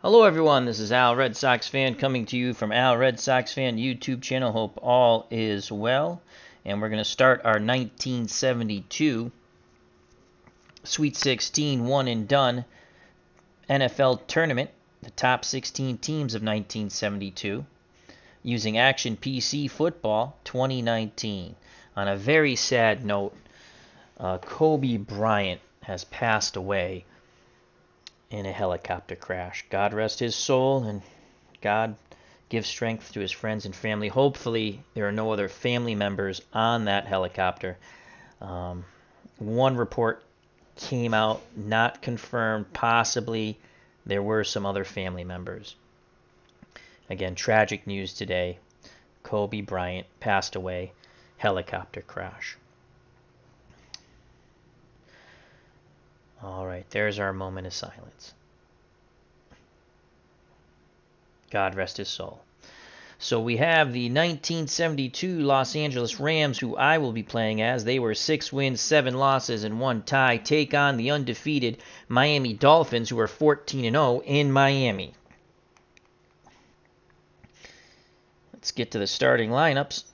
Hello everyone, this is Al Red Sox Fan coming to you from Al Red Sox Fan YouTube channel. Hope all is well. And we're going to start our 1972 Sweet 16 one and done NFL tournament, the top 16 teams of 1972, using Action PC Football 2019. On a very sad note, Kobe Bryant has passed away in a helicopter crash. God rest his soul, and God give strength to his friends and family. Hopefully, there are no other family members on that helicopter. One report came out, not confirmed. Possibly there were some other family members. Again, tragic news today. Kobe Bryant passed away, helicopter crash. All right, there's our moment of silence. God rest his soul. So we have the 1972 Los Angeles Rams, who I will be playing as. They were 6 wins, 7 losses, and 1 tie. Take on the undefeated Miami Dolphins, who are 14-0 in Miami. Let's get to the starting lineups.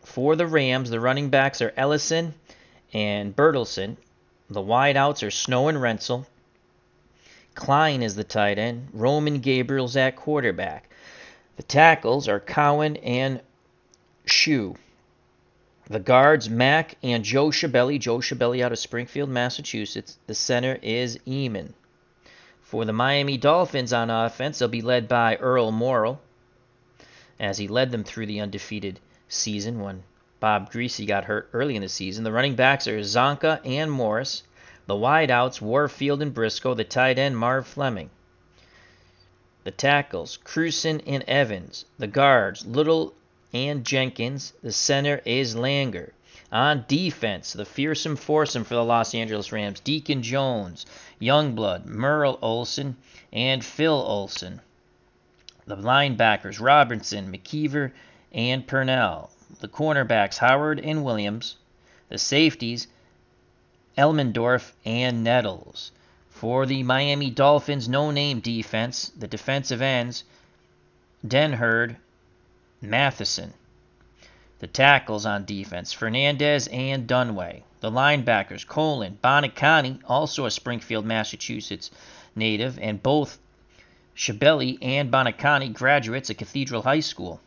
For the Rams, the running backs are Ellison and Bertelsen. The wideouts are Snow and Rensel. Klein is the tight end. Roman Gabriel's at quarterback. The tackles are Cowan and Shue. The guards, Mack and Joe Schiavelli. Joe Schiavelli out of Springfield, Massachusetts. The center is Eamon. For the Miami Dolphins on offense, they'll be led by Earl Morrall, as he led them through the undefeated season when Bob Greasy got hurt early in the season. The running backs are Zonka and Morris. The wideouts, Warfield and Briscoe. The tight end, Marv Fleming. The tackles, Cruson and Evans. The guards, Little and Jenkins. The center is Langer. On defense, the fearsome foursome for the Los Angeles Rams, Deacon Jones, Youngblood, Merle Olsen, and Phil Olsen. The linebackers, Robertson, McKeever, and Purnell. The cornerbacks, Howard and Williams. The safeties, Elmendorf and Nettles. For the Miami Dolphins no-name defense, the defensive ends, Denherd, Matheson. The tackles on defense, Fernandez and Dunway. The linebackers, Colin, Bonicani, also a Springfield, Massachusetts native, and both Schiavelli and Bonicani graduates at Cathedral High School.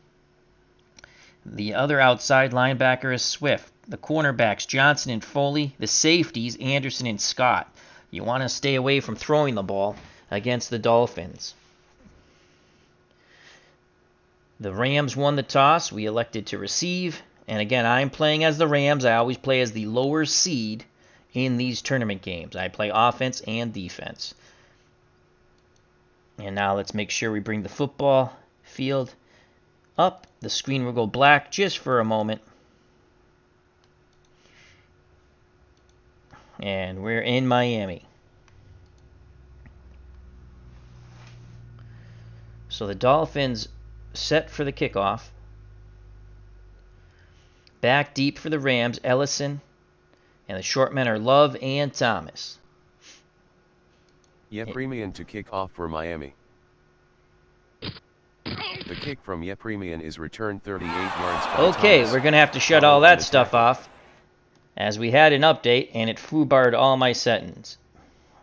The other outside linebacker is Swift. The cornerbacks, Johnson and Foley. The safeties, Anderson and Scott. You want to stay away from throwing the ball against the Dolphins. The Rams won the toss. We elected to receive. And again, I'm playing as the Rams. I always play as the lower seed in these tournament games. I play offense and defense. And now let's make sure we bring the football field up. The screen will go black just for a moment. And we're in Miami. So the Dolphins set for the kickoff. Back deep for the Rams, Ellison. And the short men are Love and Thomas. Yepremian to kick off for Miami. The kick from Yepremian is returned 38 yards by Okay, Thomas. we're going to have to shut all that stuff off, as we had an update and it foobarred all my settings.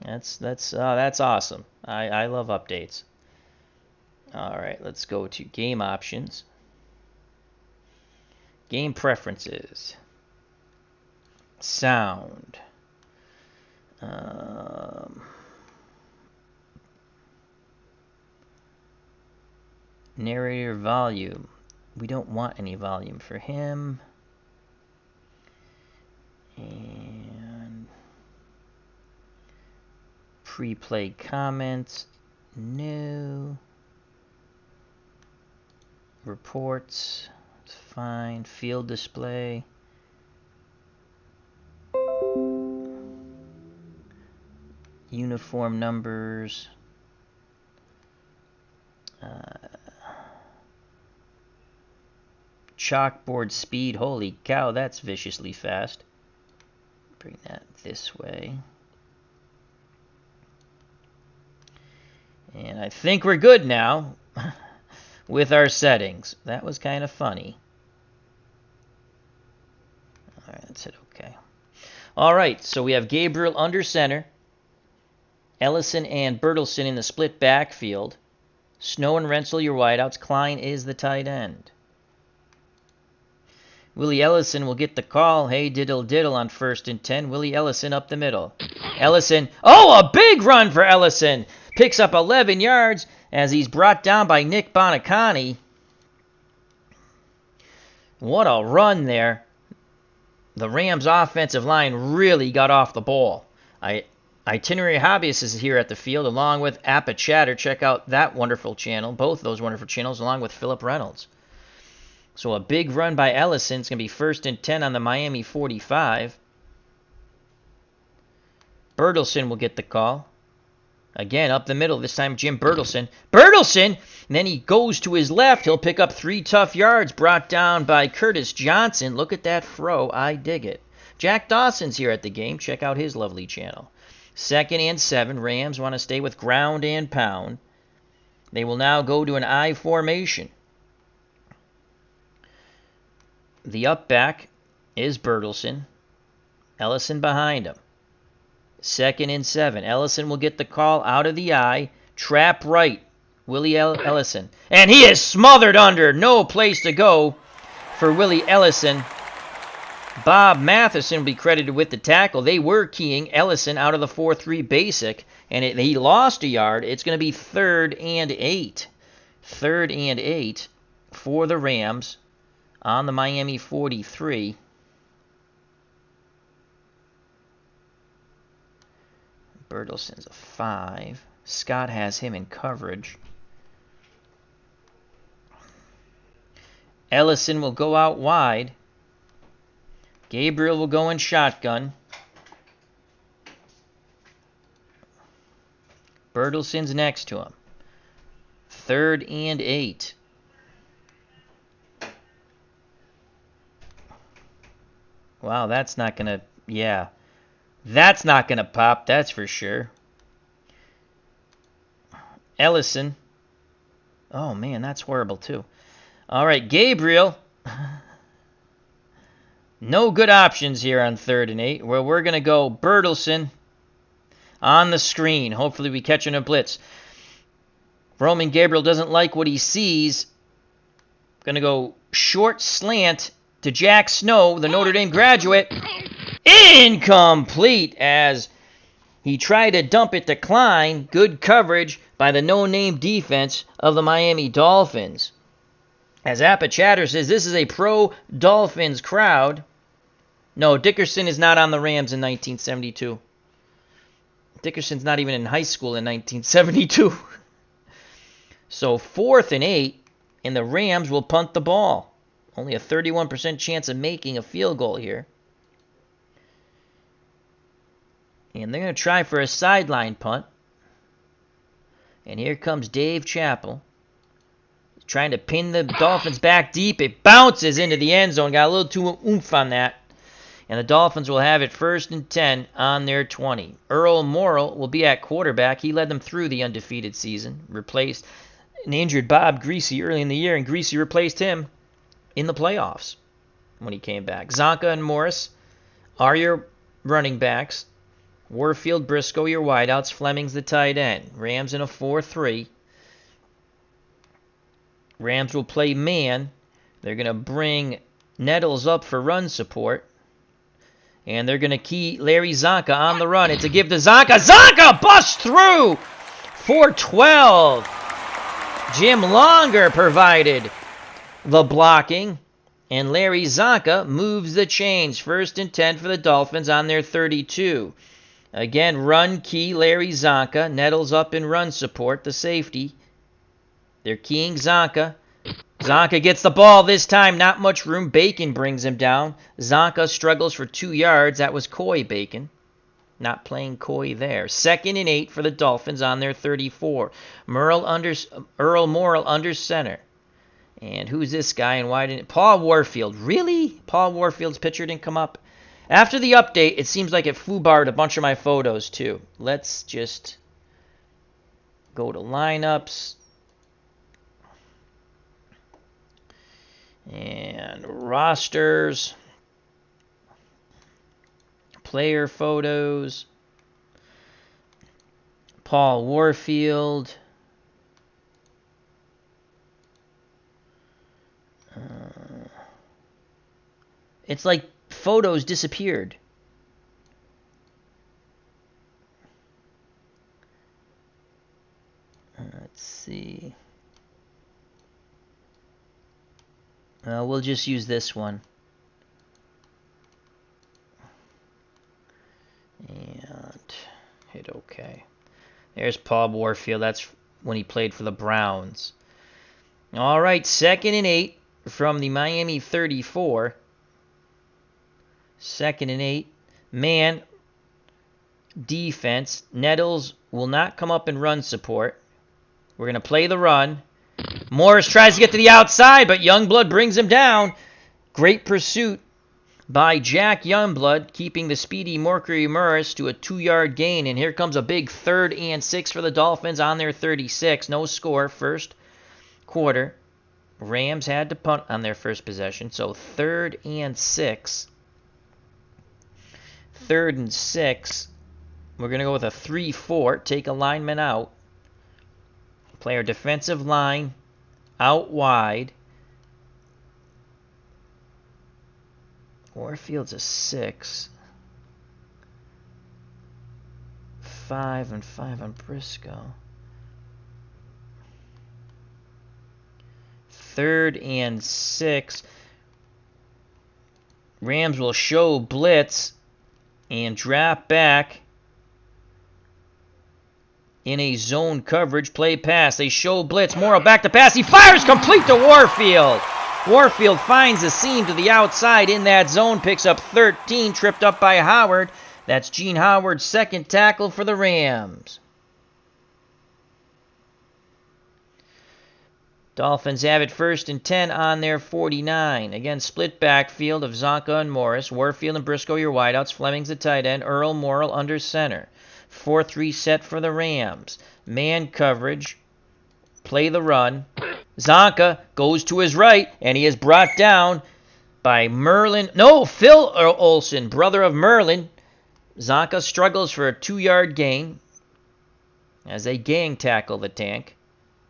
That's awesome. I love updates. All right, let's go to game options. Game preferences. Sound. Narrator volume. We don't want any volume for him. And pre-play comments. No. Reports. It's fine. Field display. Uniform numbers. Chalkboard speed. Holy cow, that's viciously fast. Bring that this way. And I think we're good now with our settings. That was kind of funny. All right, that's it. Okay. All right, so we have Gabriel under center, Ellison and Bertelsen in the split backfield, Snow and Rensel your wideouts, Klein is the tight end. Willie Ellison will get the call. Hey, diddle diddle on 1st and 10. Willie Ellison up the middle. Ellison. Oh, a big run for Ellison. Picks up 11 yards as he's brought down by Nick Bonacani. What a run there. The Rams' offensive line really got off the ball. Itinerary Hobbyist is here at the field along with Appa Chatter. Check out that wonderful channel, both those wonderful channels, along with Philip Reynolds. So a big run by Ellison. It's going to be 1st and 10 on the Miami 45. Bertelsen will get the call. Again, up the middle. This time, Jim Bertelsen. Bertelsen! And then he goes to his left. He'll pick up 3 tough yards brought down by Curtis Johnson. Look at that throw. I dig it. Jack Dawson's here at the game. Check out his lovely channel. 2nd and 7. Rams want to stay with ground and pound. They will now go to an I formation. The up back is Bertelsen. Ellison behind him. 2nd and 7. Ellison will get the call out of the I. Trap right. Willie Ellison. And he is smothered under. No place to go for Willie Ellison. Bob Matheson will be credited with the tackle. They were keying Ellison out of the 4-3 basic, and he lost a yard. It's going to be 3rd and 8. 3rd and 8 for the Rams on the Miami 43. Bertelsen's a 5. Scott has him in coverage. Ellison will go out wide. Gabriel will go in shotgun. Bertelsen's next to him. 3rd and 8. Wow, that's not going to... Yeah. That's not going to pop, that's for sure. Ellison. Oh, man, that's horrible, too. All right, Gabriel. No good options here on 3rd and 8. Well, we're going to go Bertelsen on the screen. Hopefully we catch in a blitz. Roman Gabriel doesn't like what he sees. Going to go short slant to Jack Snow, the Notre Dame graduate. Incomplete as he tried to dump it to Klein. Good coverage by the no-name defense of the Miami Dolphins. As Appa Chatter says, this is a pro-Dolphins crowd. No, Dickerson is not on the Rams in 1972. Dickerson's not even in high school in 1972. So 4th and 8, and the Rams will punt the ball. Only a 31% chance of making a field goal here. And they're going to try for a sideline punt. And here comes Dave Chappell. Trying to pin the Dolphins back deep. It bounces into the end zone. Got a little too oomph on that. And the Dolphins will have it 1st and 10 on their 20. Earl Morrill will be at quarterback. He led them through the undefeated season. Replaced an injured Bob Greasy early in the year. And Greasy replaced him in the playoffs when he came back. Zonka and Morris are your running backs. Warfield, Briscoe, your wideouts. Fleming's the tight end. Rams in a 4-3. Rams will play man. They're going to bring Nettles up for run support. And they're going to key Larry Zonka on the run. It's a give to Zonka. Zonka busts through for 12. Jim Longer provided the blocking. And Larry Zonka moves the chains. 1st and 10 for the Dolphins on their 32. Again, run key Larry Zonka. Nettles up in run support, the safety. They're keying Zonka. Zonka gets the ball this time. Not much room. Bacon brings him down. Zonka struggles for 2 yards. That was Coy Bacon. Not playing coy there. 2nd and 8 for the Dolphins on their 34. Earl Morrill under center. And who's this guy and why didn't... Paul Warfield. Really? Paul Warfield's picture didn't come up? After the update, it seems like it foobarred a bunch of my photos too. Let's just Go to lineups. And rosters. Player photos. Paul Warfield. It's like photos disappeared. Let's see. We'll just use this one. And hit OK. There's Paul Warfield. That's when he played for the Browns. All right, 2nd and 8 from the Miami 34. 2nd and 8. Man defense. Nettles will not come up in run support. We're going to play the run. Morris tries to get to the outside, but Youngblood brings him down. Great pursuit by Jack Youngblood, keeping the speedy Mercury Morris to a 2-yard gain. And here comes a big 3rd and 6 for the Dolphins on their 36. No score, first quarter. Rams had to punt on their first possession, so 3rd and 6. 3rd and 6. We're going to go with a 3-4. Take a lineman out. Play our defensive line out wide. Warfield's a 6. 5 and 5 on Briscoe. 3rd and 6. Rams will show blitz and drop back in a zone coverage. Play pass. They show blitz. Morrow back to pass. He fires complete to Warfield. Warfield finds a seam to the outside in that zone. Picks up 13. Tripped up by Howard. That's Gene Howard's 2nd tackle for the Rams. Dolphins have it 1st and 10 on their 49. Again, split backfield of Zonka and Morris. Warfield and Briscoe your wideouts. Fleming's the tight end. Earl Morrill under center. 4-3 set for the Rams. Man coverage. Play the run. Zonka goes to his right, and he is brought down by Phil Olsen, brother of Merlin. Zonka struggles for a 2-yard gain as they gang tackle the tank.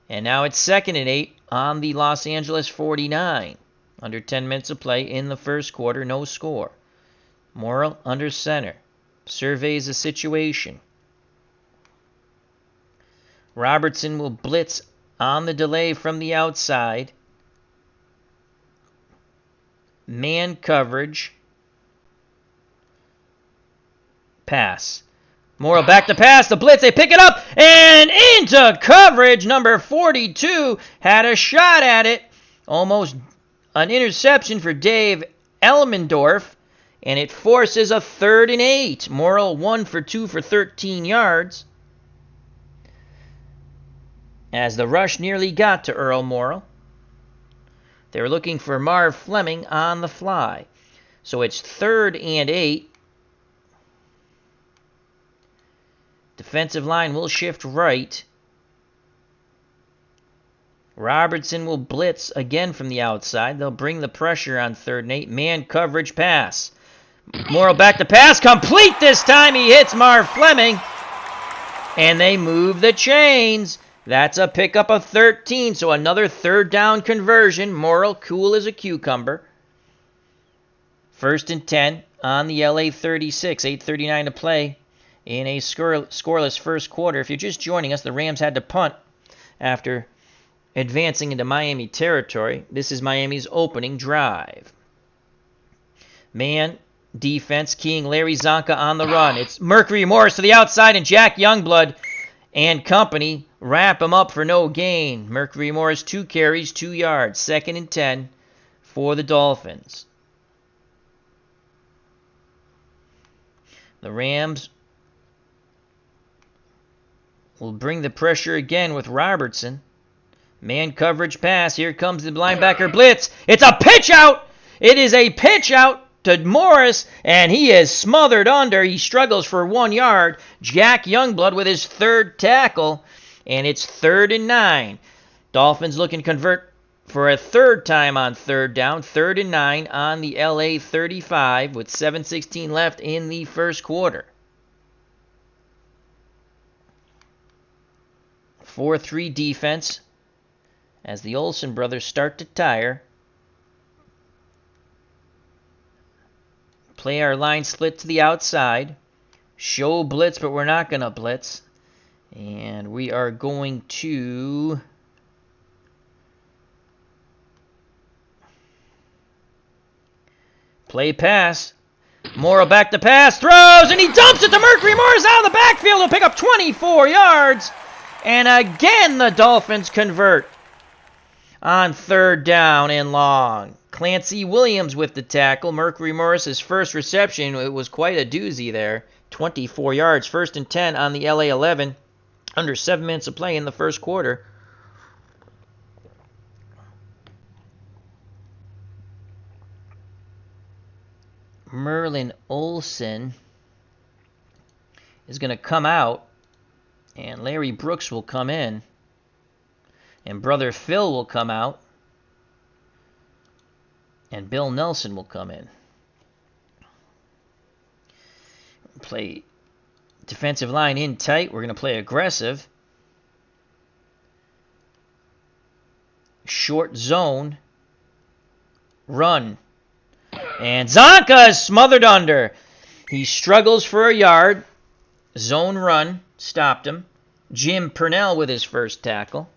And now it's 2nd and 8 on the Los Angeles 49. Under 10 minutes of play in the first quarter, no score. Morrill under center. Surveys the situation. Robertson will blitz on the delay from the outside. Man coverage. Pass. Morrill back to pass. The blitz. They pick it up and into coverage. Number 42 had a shot at it. Almost an interception for Dave Elmendorf. And it forces a 3rd and 8. Morrill 1 for 2 for 13 yards. As the rush nearly got to Earl Morrill. They were looking for Marv Fleming on the fly. So it's 3rd and 8. Defensive line will shift right. Robertson will blitz again from the outside. They'll bring the pressure on 3rd and 8. Man coverage pass. Morrill back to pass. Complete this time. He hits Marv Fleming. And they move the chains. That's a pickup of 13. So another 3rd down conversion. Morrill cool as a cucumber. 1st and 10 on the LA 36. 8:39 to play in a scoreless first quarter. If you're just joining us, the Rams had to punt after advancing into Miami territory. This is Miami's opening drive. Man defense, keying Larry Zonka on the run. It's Mercury Morris to the outside, and Jack Youngblood and company wrap him up for no gain. Mercury Morris 2 carries, 2 yards. 2nd and 10 for the Dolphins. The Rams will bring the pressure again with Robertson. Man coverage pass. Here comes the linebacker blitz. It's a pitch out. It is a pitch out to Morris, and he is smothered under. He struggles for 1 yard. Jack Youngblood with his 3rd tackle, and it's 3rd and 9. Dolphins looking to convert for a third time on 3rd down. 3rd and 9 on the LA 35 with 7:16 left in the first quarter. 4-3 defense as the Olsen brothers start to tire. Play our line split to the outside. Show blitz, but we're not going to blitz. And we are going to play pass. Morrow back to pass, throws, and he dumps it to Mercury Morris out of the backfield to pick up 24 yards. And again, the Dolphins convert on 3rd down and long. Clancy Williams with the tackle. Mercury Morris's first reception, it was quite a doozy there. 24 yards, 1st and 10 on the LA 11. Under 7 minutes of play in the first quarter. Merlin Olsen is going to come out, and Larry Brooks will come in, and brother Phil will come out, and Bill Nelson will come in. Play defensive line in tight. We're going to play aggressive. Short zone. Run. And Zonka is smothered under. He struggles for a yard. Zone run. Stopped him. Jim Purnell with his first tackle.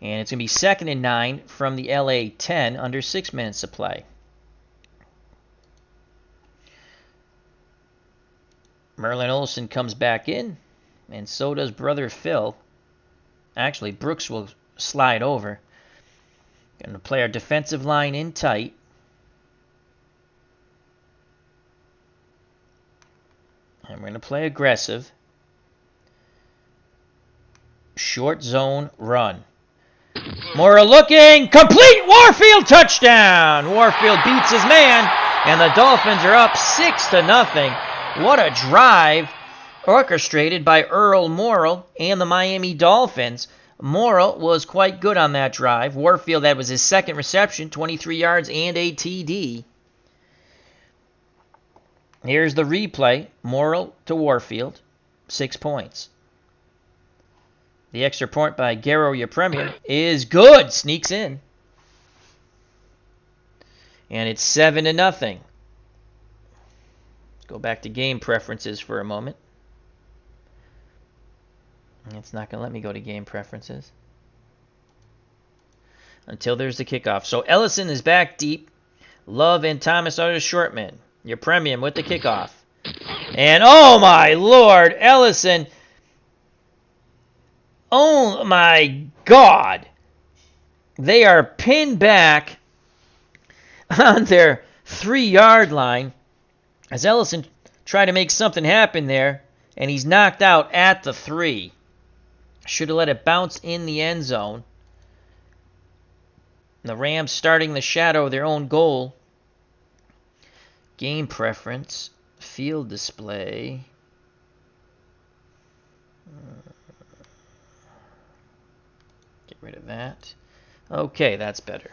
And it's going to be 2nd and 9 from the LA 10 under 6 minutes of play. Merlin Olsen comes back in, and so does brother Phil. Actually, Brooks will slide over. Going to play our defensive line in tight. And we're going to play aggressive. Short zone run. Mora looking, complete, Warfield touchdown. Warfield beats his man, and the Dolphins are up 6-0. What a drive orchestrated by Earl Morrill and the Miami Dolphins. Morrill was quite good on that drive. Warfield, that was his second reception, 23 yards and a TD. Here's the replay. Morrill to Warfield, 6 points. The extra point by Garo Yepremian is good. Sneaks in. And it's 7-0. Let's go back to game preferences for a moment. It's not going to let me go to game preferences until there's the kickoff. So Ellison is back deep. Love and Thomas are the short men. Your premium with the kickoff. And oh my Lord, Ellison. Oh my God. They are pinned back on their 3-yard line as Ellison tried to make something happen there, and he's knocked out at the 3. Should have let it bounce in the end zone. The Rams starting the shadow of their own goal. Game preference, field display. Get rid of that. Okay, that's better.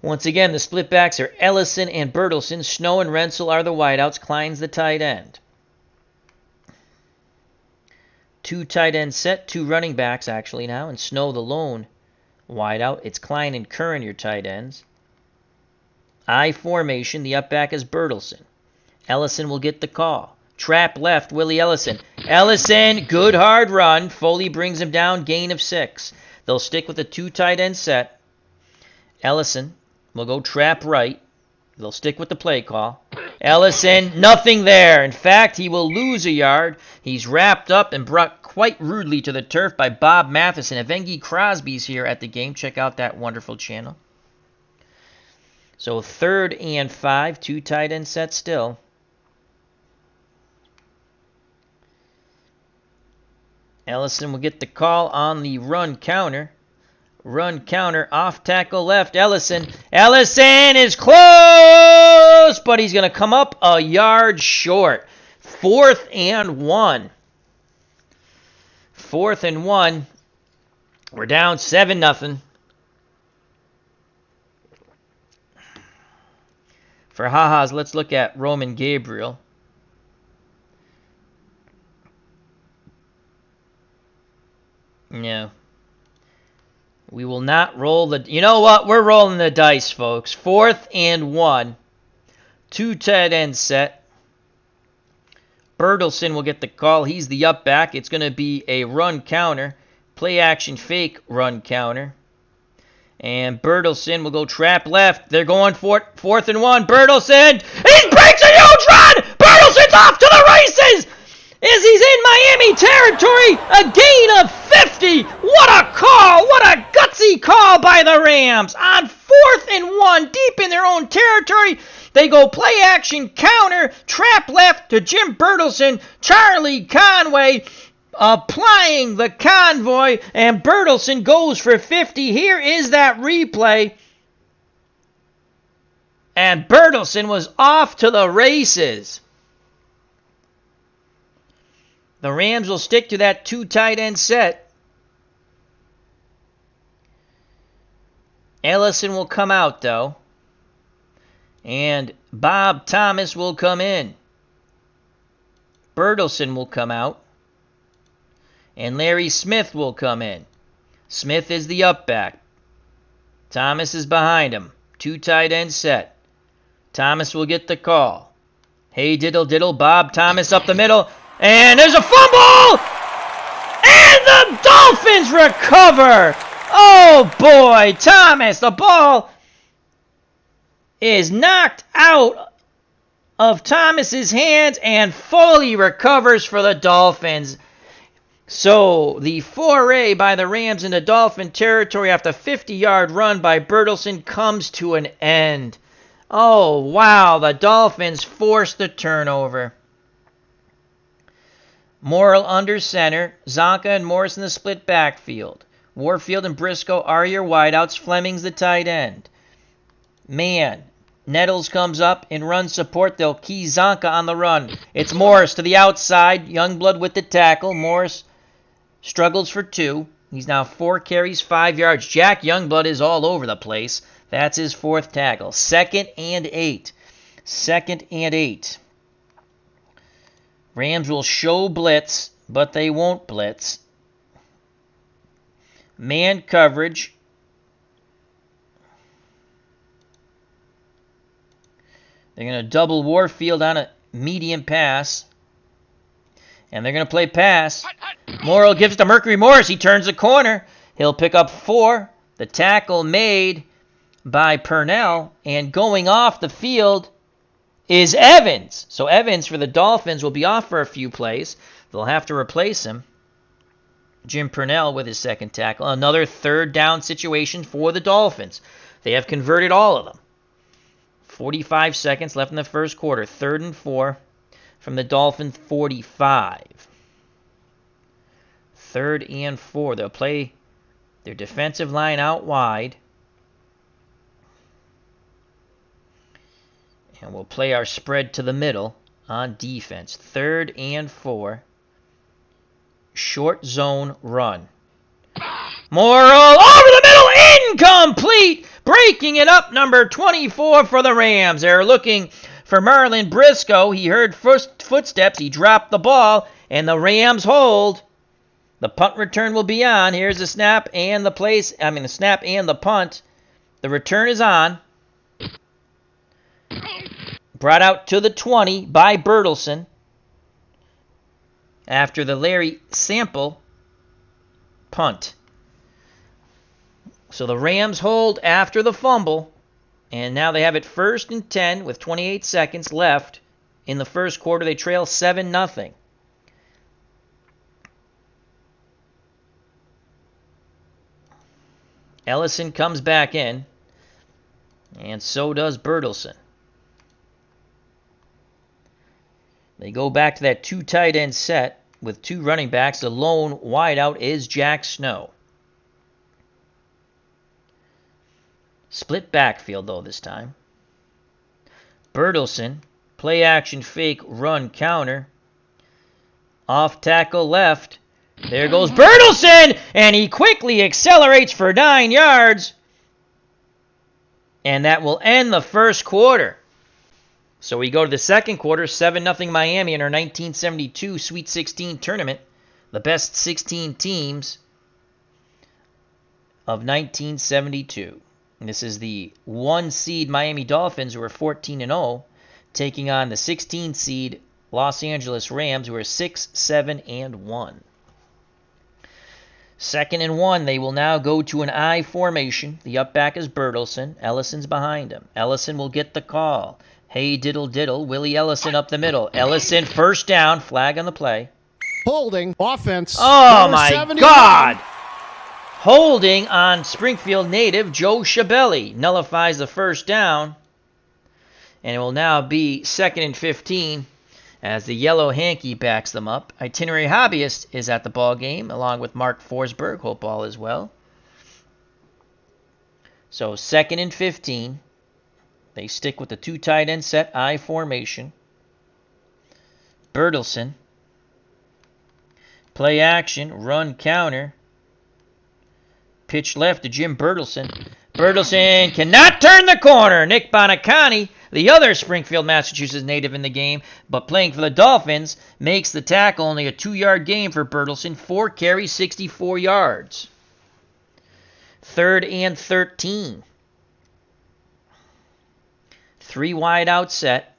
Once again, the split backs are Ellison and Bertelsen. Snow and Rensel are the wideouts. Klein's the tight end. 2 tight end set, 2 running backs actually now, and Snow the lone wideout. It's Klein and Curran your tight ends. I formation, the up back is Bertelsen. Ellison will get the call. Trap left, Willie Ellison. Ellison, good hard run. Foley brings him down, gain of 6. They'll stick with a 2 tight end set. Ellison will go trap right. They'll stick with the play call. Ellison, nothing there. In fact, he will lose a yard. He's wrapped up and brought quite rudely to the turf by Bob Matheson. Evengi Crosby's here at the game. Check out that wonderful channel. So 3rd and 5, 2 tight end sets still. Ellison will get the call on the run counter. Run counter, off tackle left, Ellison. Ellison is close, but he's going to come up a yard short. 4th and 1. 4th and 1. We're down 7-0. For ha-has, let's look at Roman Gabriel. Yeah. We will not roll the... You know what? We're rolling the dice, folks. 4th and 1. 2 tight end set. Bertelsen will get the call. He's the up back. It's going to be a run counter. Play action fake run counter. And Bertelsen will go trap left. They're going for it. 4th and 1. Bertelsen. He breaks a huge run. Bertelsen's off to the races. As he's in Miami territory. A gain of 50. What a call. What a gutsy call by the Rams. On 4th and 1. Deep in their own territory. They go play action counter. Trap left to Jim Bertelsen. Charlie Conway applying the convoy, and Bertelsen goes for 50. Here is that replay. And Bertelsen was off to the races. The Rams will stick to that 2 tight end set. Ellison will come out, though. And Bob Thomas will come in. Bertelsen will come out. And Larry Smith will come in. Smith is the up back. Thomas is behind him. 2 tight end set. Thomas will get the call. Hey diddle diddle, Bob Thomas up the middle. And there's a fumble! And the Dolphins recover! Oh boy, Thomas, the ball is knocked out of Thomas's hands and fully recovers for the Dolphins. So the foray by the Rams into Dolphin territory after a 50-yard run by Bertelsen comes to an end. Oh, wow, the Dolphins forced the turnover. Morrill under center. Zonka and Morris in the split backfield. Warfield and Briscoe are your wideouts. Fleming's the tight end. Man, Nettles comes up in run support. They'll key Zonka on the run. It's Morris to the outside. Youngblood with the tackle. Morris struggles for 2. He's now 4 carries, 5 yards. Jack Youngblood is all over the place. That's his 4th tackle. 2nd and 8. 2nd and 8. Rams will show blitz, but they won't blitz. Man coverage. They're going to double Warfield on a medium pass. And they're going to play pass. Morrill gives it to Mercury Morris. He turns the corner. He'll pick up 4. The tackle made by Purnell. And going off the field is Evans. So Evans for the Dolphins will be off for a few plays. They'll have to replace him. Jim Purnell with his 2nd tackle. Another 3rd down situation for the Dolphins. They have converted all of them. 45 seconds left in the first quarter. 3rd and 4 from the Dolphins 45. 3rd and 4. They'll play their defensive line out wide. And we'll play our spread to the middle on defense. 3rd and 4. Short zone run. Morrill over the middle. Incomplete. Breaking it up, number 24 for the Rams. They're looking for Marlon Briscoe. He heard footsteps. He dropped the ball. And the Rams hold. The punt return will be on. Here's the snap and the snap and the punt. The return is on. Brought out to the 20 by Bertelsen. After the Larry Sample punt. So the Rams hold after the fumble. And now they have it 1st and 10 with 28 seconds left. In the first quarter, they trail 7-0. Ellison comes back in. And so does Bertelsen. They go back to that 2 tight end set with 2 running backs. The lone wideout is Jack Snow. Split backfield, though, this time. Bertelsen, play action fake run counter. Off tackle left. There goes Bertelsen, and he quickly accelerates for 9 yards. And that will end the first quarter. So we go to the second quarter, 7-0 Miami in our 1972 Sweet 16 tournament. The best 16 teams of 1972. And this is the 1 seed Miami Dolphins, who are 14-0, taking on the 16 seed Los Angeles Rams, who are 6-7-1. 2nd and 1, they will now go to an I formation. The up back is Bertelsen. Ellison's behind him. Ellison will get the call. Hey, diddle diddle. Willie Ellison up the middle. Ellison first down. Flag on the play. Holding. Offense. Oh, my 71. God. Holding on Springfield native Joe Schiavelli. Nullifies the first down. And it will now be 2nd and 15. As the yellow hanky backs them up. Itinerary Hobbyist is at the ball game, along with Mark Forsberg. Hope all is well. So 2nd and 15. They stick with the 2 tight end set, I formation. Bertelsen. Play action, run counter. Pitch left to Jim Bertelsen. Bertelsen cannot turn the corner. Nick Bonacani, the other Springfield, Massachusetts native in the game, but playing for the Dolphins, makes the tackle. Only a 2-yard gain for Bertelsen. 4 carries, 64 yards. 3rd and 13. 3 wide out set.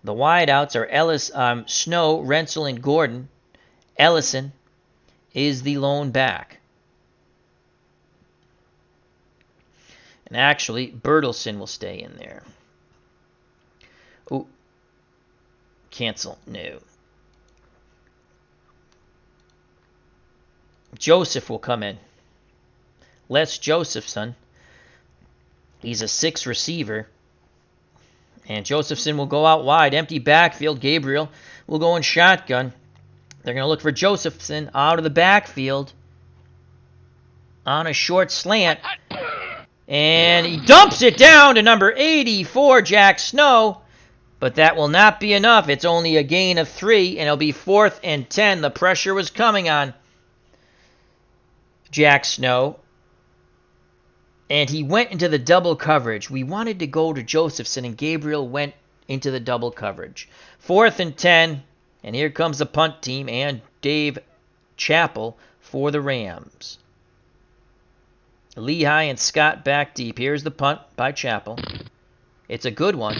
The wide outs are Snow, Rensel, and Gordon. Ellison is the lone back. And actually, Bertelsen will stay in there. Oh, cancel. No. Joseph will come in. Les Josephson. He's a 6 receiver. And Josephson will go out wide. Empty backfield. Gabriel will go in shotgun. They're going to look for Josephson out of the backfield on a short slant. And he dumps it down to number 84, Jack Snow. But that will not be enough. It's only a gain of 3, and it'll be 4th and 10. The pressure was coming on Jack Snow. And he went into the double coverage. We wanted to go to Josephson, and Gabriel went into the double coverage. 4th and 10, and here comes the punt team and Dave Chappell for the Rams. Lehigh and Scott back deep. Here's the punt by Chappell. It's a good one.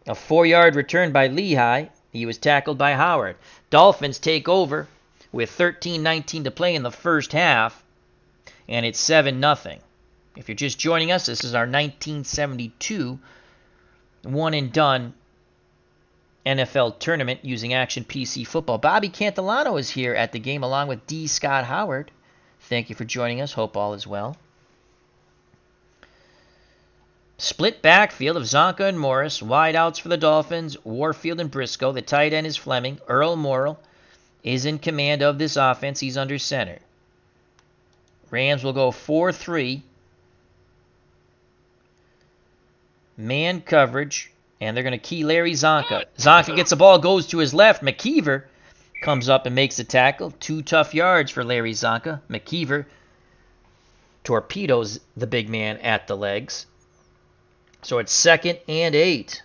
A 4-yard return by Lehigh. He was tackled by Howard. Dolphins take over with 13:19 to play in the first half. And it's 7-0. If you're just joining us, this is our 1972 one-and-done NFL tournament using Action PC Football. Bobby Cantillano is here at the game along with D. Scott Howard. Thank you for joining us. Hope all is well. Split backfield of Zonka and Morris. Wide outs for the Dolphins. Warfield and Briscoe. The tight end is Fleming. Earl Morrill is in command of this offense. He's under center. Rams will go 4-3. Man coverage. And they're going to key Larry Zonka. Zonka gets the ball, goes to his left. McKeever comes up and makes the tackle. 2 tough yards for Larry Zonka. McKeever torpedoes the big man at the legs. So it's 2nd and 8.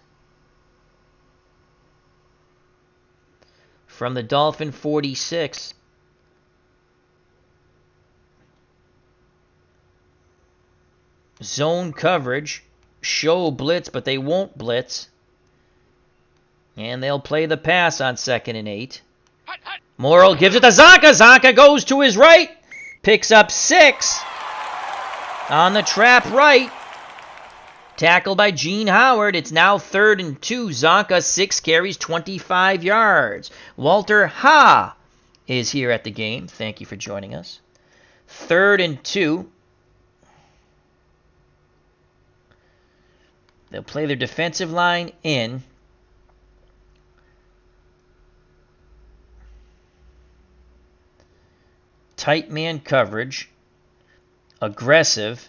From the Dolphin 46. Zone coverage. Show blitz, but they won't blitz. And they'll play the pass on 2nd and 8. Morrill gives it to Zonka. Zonka goes to his right. Picks up 6 on the trap right. Tackled by Gene Howard. It's now 3rd and 2. Zonka, 6 carries, 25 yards. Walter Ha is here at the game. Thank you for joining us. 3rd and 2. They'll play their defensive line in. Tight man coverage. Aggressive.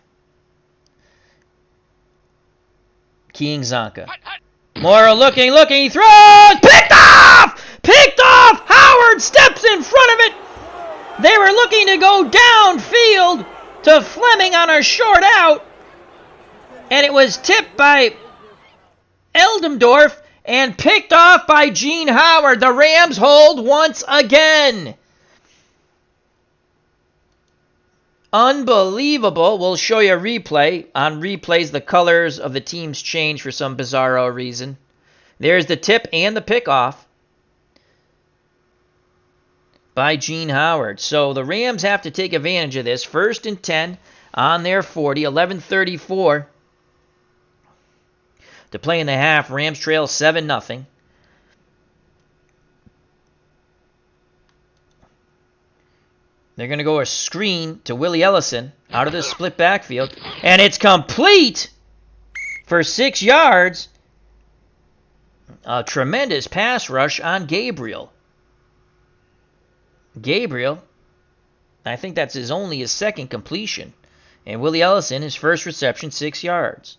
Keying Zonka. Morrill looking, he throws! Picked off! Picked off! Howard Howard steps in front of it. They were looking to go downfield to Fleming on a short out. And it was tipped by Eldendorf and picked off by Gene Howard. The Rams hold once again. Unbelievable. We'll show you a replay. On replays, the colors of the teams change for some bizarro reason. There's the tip and the pickoff by Gene Howard. So the Rams have to take advantage of this. 1st and 10 on their 40, 11:34 to play in the half. Rams trail 7-0. They're going to go a screen to Willie Ellison out of the split backfield. And it's complete for 6 yards. A tremendous pass rush on Gabriel. Gabriel, I think that's only his second completion. And Willie Ellison, his first reception, 6 yards.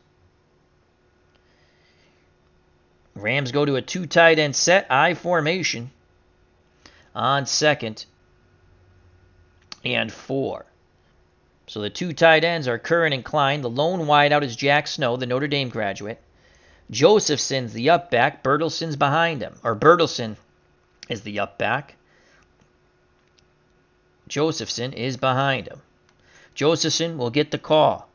Rams go to a 2 tight end set, I formation on 2nd and 4. So the 2 tight ends are Curran and Klein. The lone wideout is Jack Snow, the Notre Dame graduate. Josephson's the up back. Bertelson's behind him. Or Bertelson is the up back. Josephson is behind him. Josephson will get the call.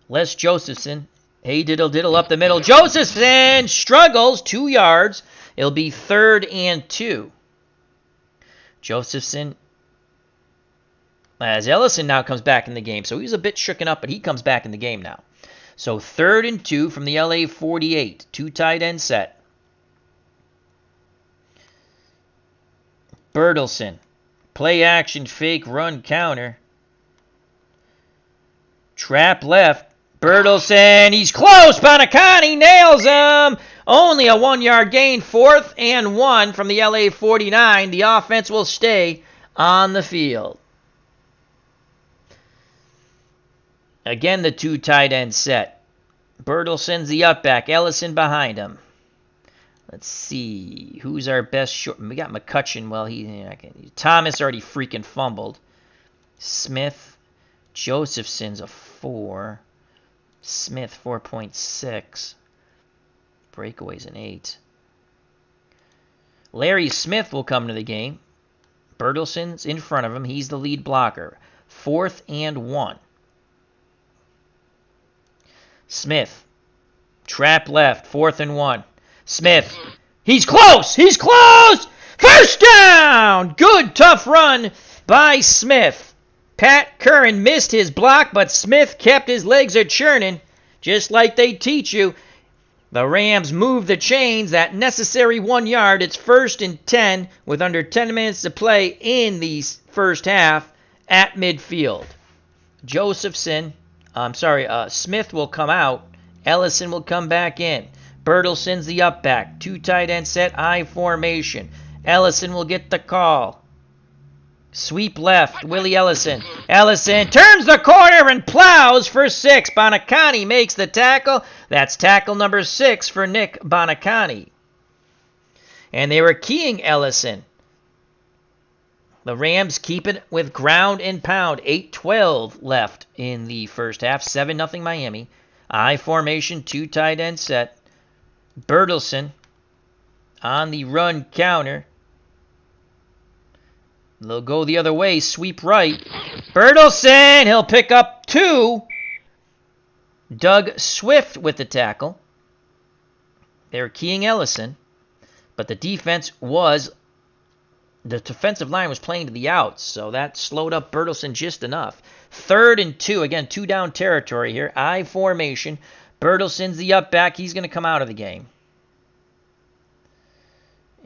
Les Josephson, hey diddle diddle up the middle. Josephson struggles, 2 yards. It'll be 3rd and 2. Josephson, as Ellison now comes back in the game. So he's a bit shooken up, but he comes back in the game now. So 3rd and 2 from the LA 48. 2 tight end set. Bertelson. Play action, fake, run, counter. Trap left. Bertelson, he's close. Bonacani nails him. Only a 1-yard gain. 4th and 1 from the LA 49. The offense will stay on the field. Again, the 2 tight end set. Bertelson's the up back. Ellison behind him. Let's see. Who's our best short? We got McCutcheon. Well, Thomas already freaking fumbled. Smith. Josephson's a 4. Smith, 4.6. Breakaway's an 8. Larry Smith will come to the game. Bertelson's in front of him. He's the lead blocker. 4th and 1. Smith. Trap left. 4th and 1. Smith. He's close. He's close. First down. Good tough run by Smith. Pat Curran missed his block, but Smith kept his legs a churning, just like they teach you. The Rams move the chains. That necessary 1 yard. It's 1st and 10 with under 10 minutes to play in the first half at midfield. Smith will come out. Ellison will come back in. Bertelson's the up back. 2 tight end set, I formation. Ellison will get the call. Sweep left, Willie Ellison. Ellison turns the corner and plows for 6. Bonacani makes the tackle. That's tackle number 6 for Nick Bonacani. And they were keying Ellison. The Rams keep it with ground and pound. 8:12 left in the first half. 7-0 Miami. I formation, 2 tight end set. Bertelson on the run counter. They'll go the other way. Sweep right. Bertelson, he'll pick up 2. Doug Swift with the tackle. They were keying Ellison, but the defensive line was playing to the outs, so that slowed up Bertelson just enough. 3rd and 2. Again, 2 down territory here. I formation. Bertelson's the up back. He's going to come out of the game.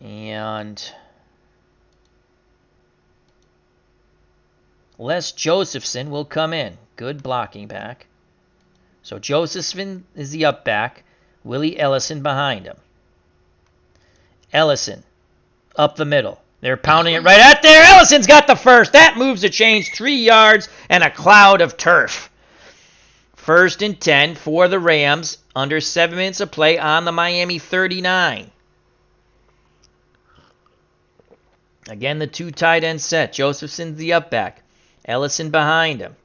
And Les Josephson will come in. Good blocking back. So Josephson is the up back. Willie Ellison behind him. Ellison up the middle. They're pounding it right at there. Ellison's got the first. That moves the chains 3 yards and a cloud of turf. 1st and 10 for the Rams. Under 7 minutes of play on the Miami 39. Again, the two tight end set. Josephson's the up back. Ellison behind him.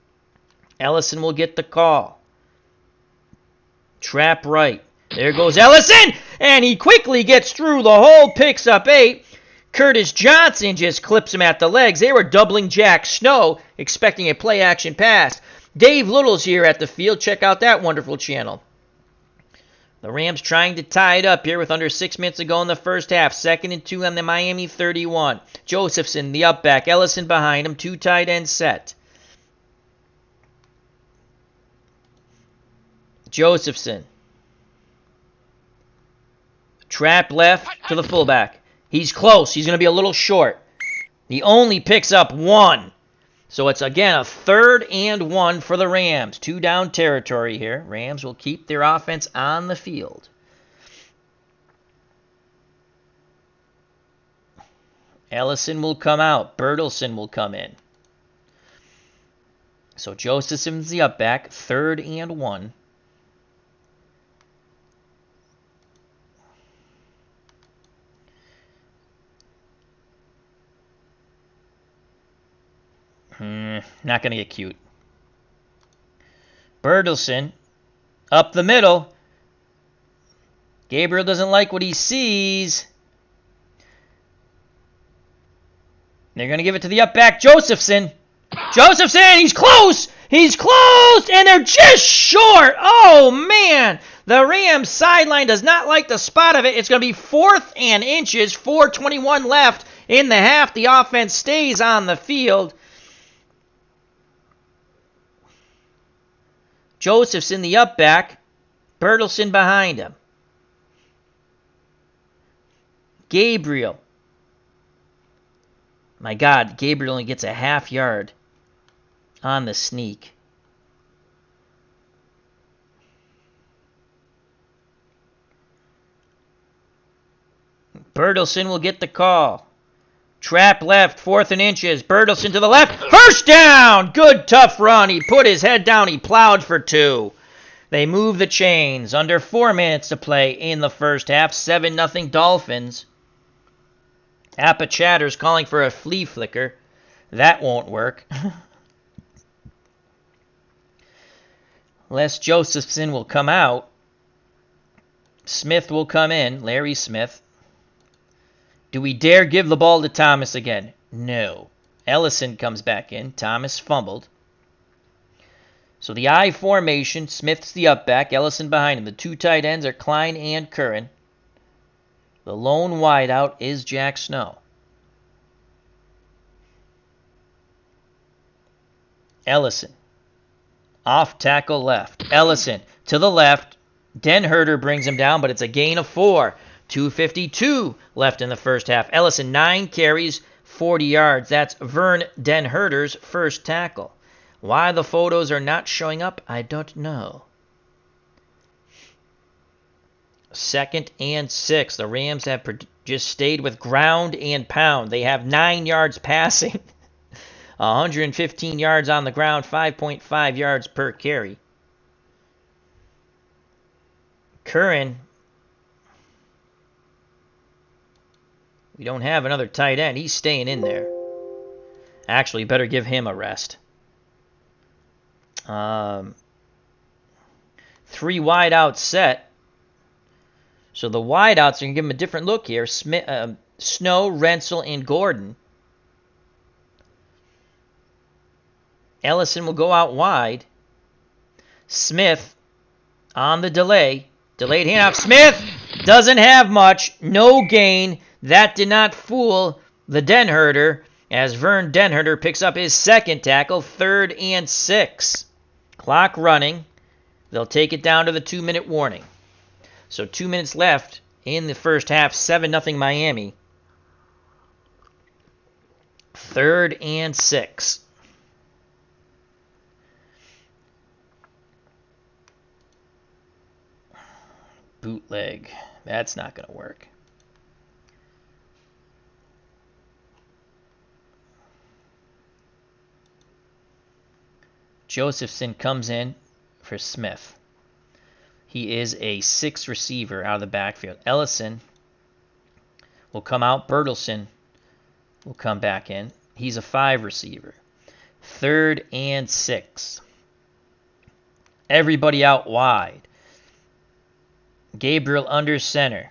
Ellison will get the call. Trap right. There goes Ellison, and he quickly gets through the hole, picks up 8. Curtis Johnson just clips him at the legs. They were doubling Jack Snow, expecting a play-action pass. Dave Little's here at the field. Check out that wonderful channel. The Rams trying to tie it up here with under 6 minutes to go in the first half. 2nd and 2 on the Miami 31. Josephson, the up back. Ellison behind him. Two tight end set. Josephson. Trap left to the fullback. He's close. He's going to be a little short. He only picks up 1. So it's, again, a 3rd and 1 for the Rams. 2 down territory here. Rams will keep their offense on the field. Ellison will come out. Bertelsen will come in. So Josephson's the up back. 3rd and 1. Not going to get cute. Bertelsen up the middle. Gabriel doesn't like what he sees. They're going to give it to the up back, Josephson. Josephson, he's close. He's close, and they're just short. Oh, man. The Rams sideline does not like the spot of it. It's going to be 4th and inches, 4:21 left in the half. The offense stays on the field. Josephson, the up back. Bertelsen behind him. Gabriel. My God, Gabriel only gets a half yard on the sneak. Bertelsen will get the call. Trap left, 4th and inches. Bertelsen to the left. First down! Good, tough run. He put his head down. He plowed for 2. They move the chains. Under 4 minutes to play in the first half. 7-0 Dolphins. Appa Chatter's calling for a flea flicker. That won't work. Les Josephson will come out. Smith will come in. Larry Smith. Do we dare give the ball to Thomas again? No. Ellison comes back in. Thomas fumbled. So the I formation. Smith's the up back. Ellison behind him. The two tight ends are Klein and Curran. The lone wideout is Jack Snow. Ellison. Off tackle left. Ellison to the left. Den Herder brings him down, but it's a gain of 4. 2:52 left in the first half. Ellison, 9 carries, 40 yards. That's Vern Den Herder's first tackle. Why the photos are not showing up, I don't know. 2nd and 6. The Rams have just stayed with ground and pound. They have 9 yards passing, 115 yards on the ground, 5.5 yards per carry. Curran. We don't have another tight end. He's staying in there. Actually, better give him a rest. 3 wide out set. So the wide outs are going to give him a different look here. Snow, Rensel, and Gordon. Ellison will go out wide. Smith on the delay. Delayed handoff. Smith doesn't have much. No gain. That did not fool the Den Herder as Vern Den Herder picks up his second tackle. 3rd and 6. Clock running. They'll take it down to the 2-minute warning. So 2 minutes left in the first half. 7-0 Miami. 3rd and 6. Bootleg. That's not going to work. Josephson comes in for Smith. He is a 6 receiver out of the backfield. Ellison will come out. Bertelsen will come back in. He's a 5 receiver. 3rd and 6. Everybody out wide. Gabriel under center.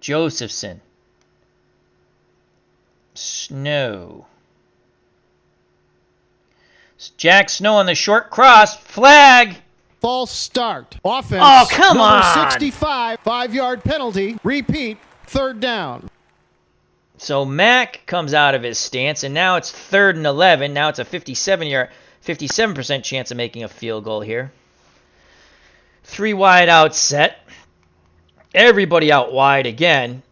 Josephson. Snow. Jack Snow on the short cross. Flag. False start. Offense. Oh, come number on. 65. 5-yard penalty. Repeat. 3rd down. So Mack comes out of his stance, and now it's 3rd and 11. Now it's a 57% chance of making a field goal here. 3 wide out set. Everybody out wide again.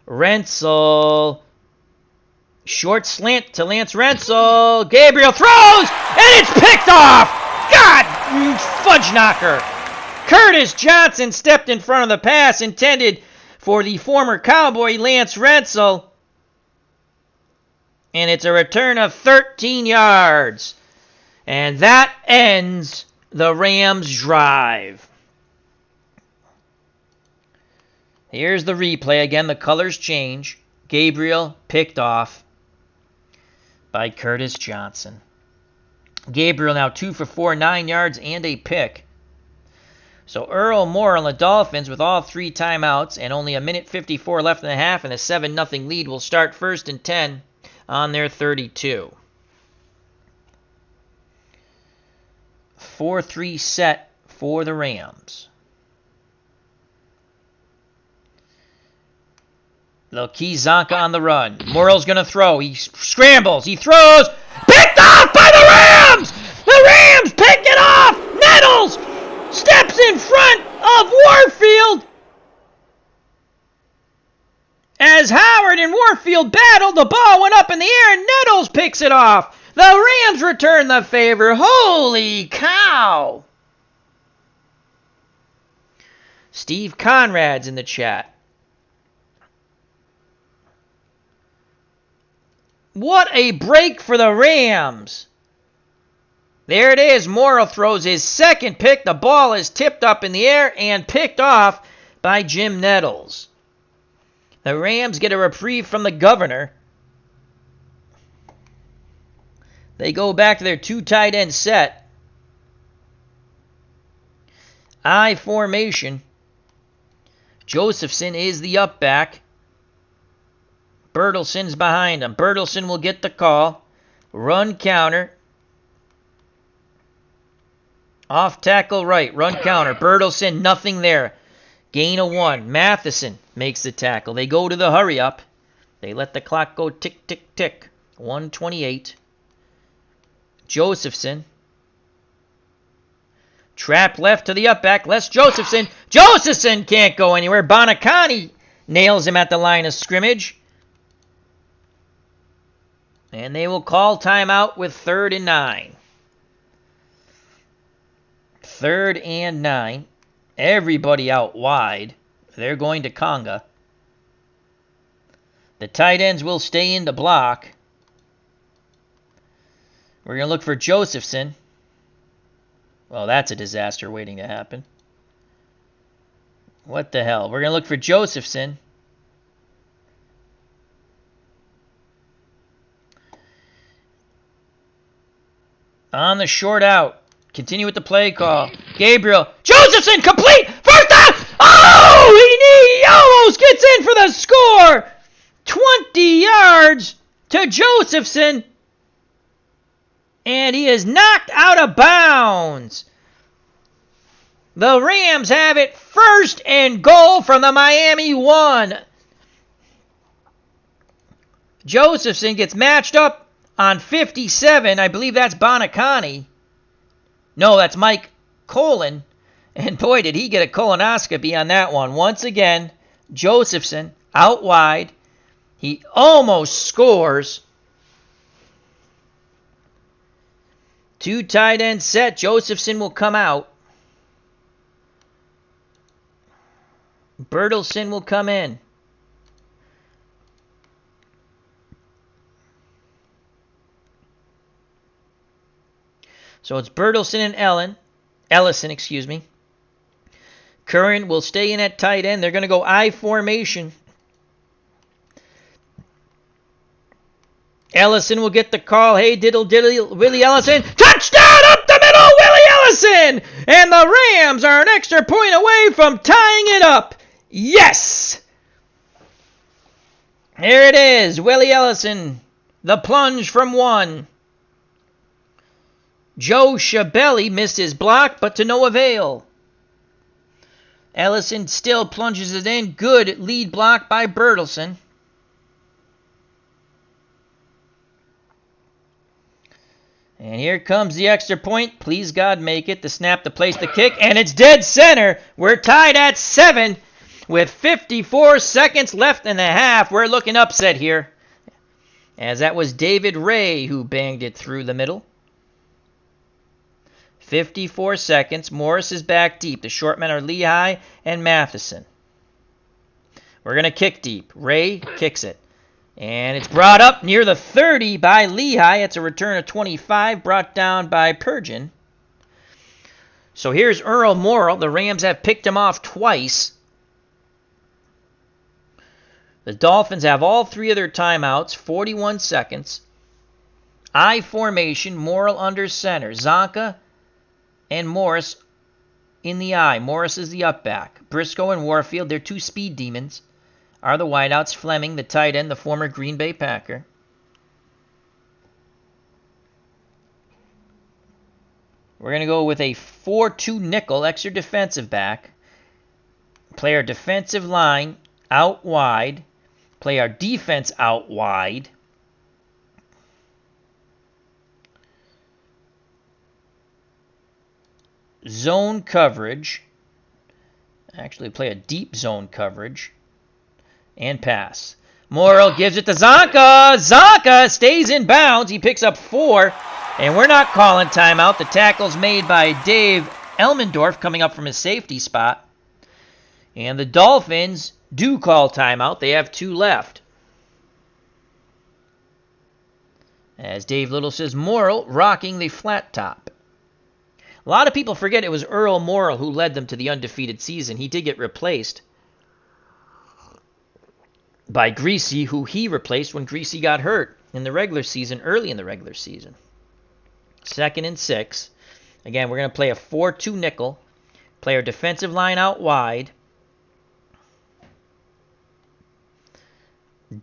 Rensel. Short slant to Lance Rensel. Gabriel throws, and it's picked off. God, you fudge knocker. Curtis Johnson stepped in front of the pass intended for the former Cowboy Lance Rensel. And it's a return of 13 yards. And that ends the Rams' drive. Here's the replay. Again, the colors change. Gabriel picked off by Curtis Johnson. Gabriel now 2 for 4, 9 yards and a pick. So Earl Moore on the Dolphins with all 3 timeouts and only a minute 54 left in the half, and a 7-0 lead will start 1st and 10 on their 32. 4-3 set for the Rams. Key Zonka on the run. Morrill's going to throw. He scrambles. He throws. Picked off by the Rams! The Rams pick it off! Nettles steps in front of Warfield. As Howard and Warfield battled, the ball went up in the air and Nettles picks it off. The Rams return the favor. Holy cow! Steve Conrad's in the chat. What a break for the Rams. There it is. Morrill throws his 2nd pick. The ball is tipped up in the air and picked off by Jim Nettles. The Rams get a reprieve from the governor. They go back to their 2 tight end set. I formation. Josephson is the up back. Bertelson's behind him. Bertelson will get the call. Run counter. Off tackle right. Run counter. Bertelson, nothing there. Gain of 1. Matheson makes the tackle. They go to the hurry up. They let the clock go tick, tick, tick. 1:28. Josephson. Trap left to the up back. Les Josephson. Josephson can't go anywhere. Bonacani nails him at the line of scrimmage. And they will call timeout with 3rd and 9. 3rd and 9. Everybody out wide. They're going to Conga. The tight ends will stay in the block. We're going to look for Josephson. Well, that's a disaster waiting to happen. What the hell? We're going to look for Josephson. On the short out. Continue with the play call. Gabriel. Josephson complete. 1st down. Oh, he almost gets in for the score. 20 yards to Josephson. And he is knocked out of bounds. The Rams have it 1st and goal from the Miami 1. Josephson gets matched up on 57. I believe that's Bonacani. No, that's Mike Colon. And boy, did he get a colonoscopy on that one. Once again, Josephson out wide. He almost scores. 2 tight end set. Josephson will come out. Bertelson will come in. So it's Bertelson and Ellison, Curran will stay in at tight end. They're going to go I formation. Ellison will get the call. Hey, diddle, Willie Ellison. Touchdown up the middle, Willie Ellison! And the Rams are an extra point away from tying it up. Yes! Here it is, Willie Ellison. The plunge from 1. Joe Schiavelli missed his block, but to no avail. Ellison still plunges it in. Good lead block by Bertelsen. And here comes the extra point. Please, God, make it. The snap to place the kick. And it's dead center. We're tied at 7 with 54 seconds left in the half. We're looking upset here, as that was David Ray who banged it through the middle. 54 seconds. Morris is back deep. The short men are Lehigh and Matheson. We're going to kick deep. Ray kicks it. And it's brought up near the 30 by Lehigh. It's a return of 25 brought down by Pergin. So here's Earl Morrill. The Rams have picked him off twice. The Dolphins have all 3 of their timeouts, 41 seconds. I formation, Morrill under center. Zonka and Morris in the I. Morris is the up back. Briscoe and Warfield, they're 2 speed demons, are the wideouts. Fleming, the tight end, the former Green Bay Packer. We're going to go with a 4-2 nickel, extra defensive back. Play our defensive line out wide. Play our defense out wide. Zone coverage. Actually play a deep zone coverage. And pass. Morrill gives it to Zonka. Zonka stays in bounds. He picks up 4. And we're not calling timeout. The tackle's made by Dave Elmendorf coming up from his safety spot. And the Dolphins do call timeout. They have 2 left. As Dave Little says, Morrill rocking the flat top. A lot of people forget it was Earl Morrill who led them to the undefeated season. He did get replaced by Greasy, who he replaced when Greasy got hurt in the regular season, early in the regular season. 2nd and 6. Again, we're going to play a 4-2 nickel. Play our defensive line out wide.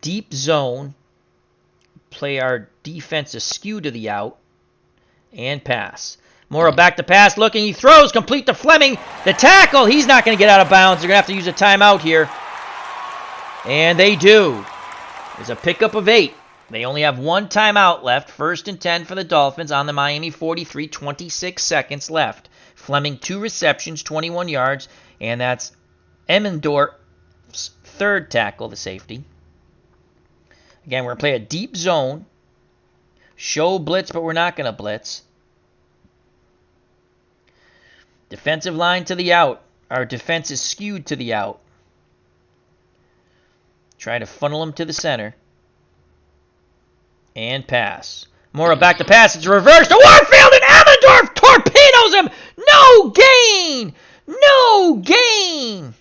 Deep zone. Play our defense askew to the out. And pass. Morrill back to pass, looking, he throws, complete to Fleming. The tackle, he's not going to get out of bounds. They're going to have to use a timeout here. And they do. There's a pickup of 8. They only have 1 timeout left. 1st and 10 for the Dolphins on the Miami 43, 26 seconds left. Fleming 2 receptions, 21 yards, and that's Emmendorf's 3rd tackle, the safety. Again, we're going to play a deep zone. Show blitz, but we're not going to blitz. Defensive line to the out. Our defense is skewed to the out. Try to funnel him to the center. And pass. Morrill back to pass. It's reversed to Warfield, and Amendorf torpedoes him. No gain. No gain.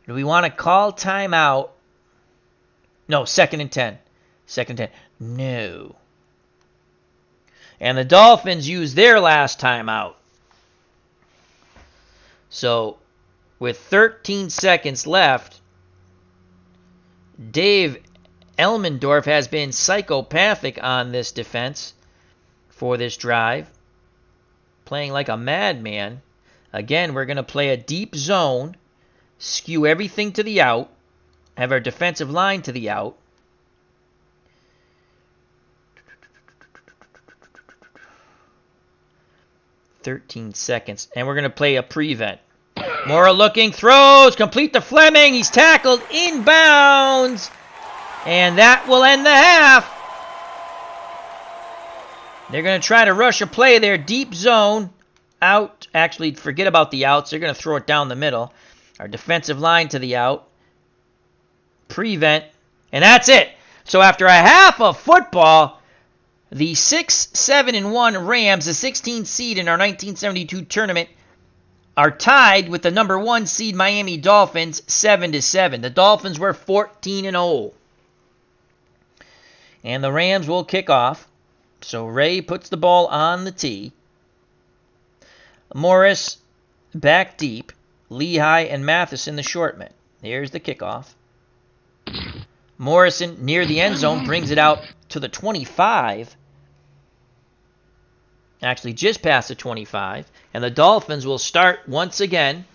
Do we want to call timeout? No, 2nd and 10. 2nd and 10. No. And the Dolphins use their last timeout. So, with 13 seconds left, Dave Elmendorf has been psychopathic on this defense for this drive, playing like a madman. Again, we're going to play a deep zone, skew everything to the out, have our defensive line to the out. .13 seconds, and we're going to play a prevent. Morrill looking, throws, complete to Fleming. He's tackled inbounds, and that will end the half. They're going to try to rush a play there, deep zone, out. Actually, forget about the outs. They're going to throw it down the middle. Our defensive line to the out. Prevent, and that's it. So after a half of football, the 6-7-1 Rams, the 16th seed in our 1972 tournament, are tied with the number 1 seed Miami Dolphins 7-7. The Dolphins were 14-0. And the Rams will kick off. So Ray puts the ball on the tee. Morris back deep. Lehigh and Matheson the short men. Here's the kickoff. Morrison near the end zone brings it out to the 25. Actually just past the 25. And the Dolphins will start once again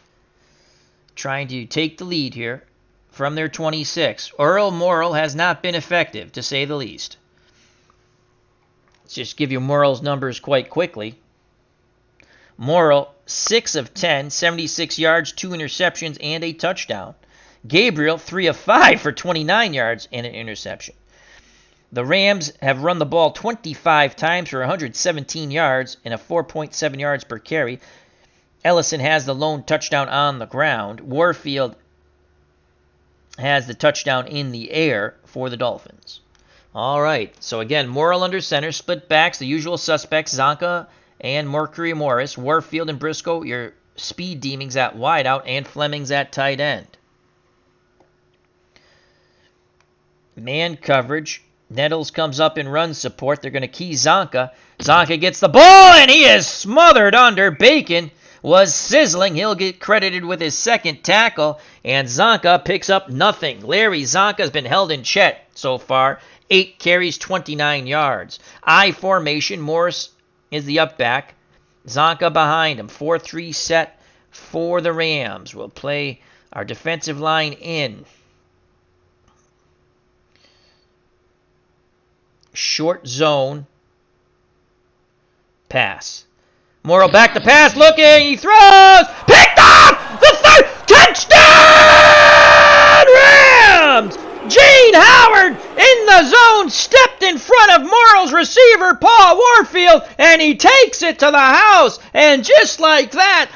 trying to take the lead here from their 26. Earl Morrall has not been effective, to say the least. Let's just give you Morrall's numbers quite quickly. Morrall, 6 of 10, 76 yards, 2 interceptions, and a touchdown. Gabriel, 3 of 5 for 29 yards and an interception. The Rams have run the ball 25 times for 117 yards and a 4.7 yards per carry. Ellison has the lone touchdown on the ground. Warfield has the touchdown in the air for the Dolphins. All right, so again, Morrall under center, split backs, the usual suspects, Zonka and Mercury Morris, Warfield and Briscoe, your speed demons at wideout, and Fleming's at tight end. Man coverage. Nettles comes up in run support. They're going to key Zonka. Zonka gets the ball, and he is smothered under. Bacon was sizzling. He'll get credited with his second tackle, and Zonka picks up nothing. Larry Zonka has been held in check so far. 8 carries, 29 yards. I formation. Morris is the up back. Zonka behind him. 4-3 set for the Rams. We'll play our defensive line in. Short zone. Pass. Morrall back to pass. Looking. He throws. Picked off! The third touchdown! Rams! Gene Howard in the zone, stepped in front of Morrall's receiver, Paul Warfield, and he takes it to the house. And just like that,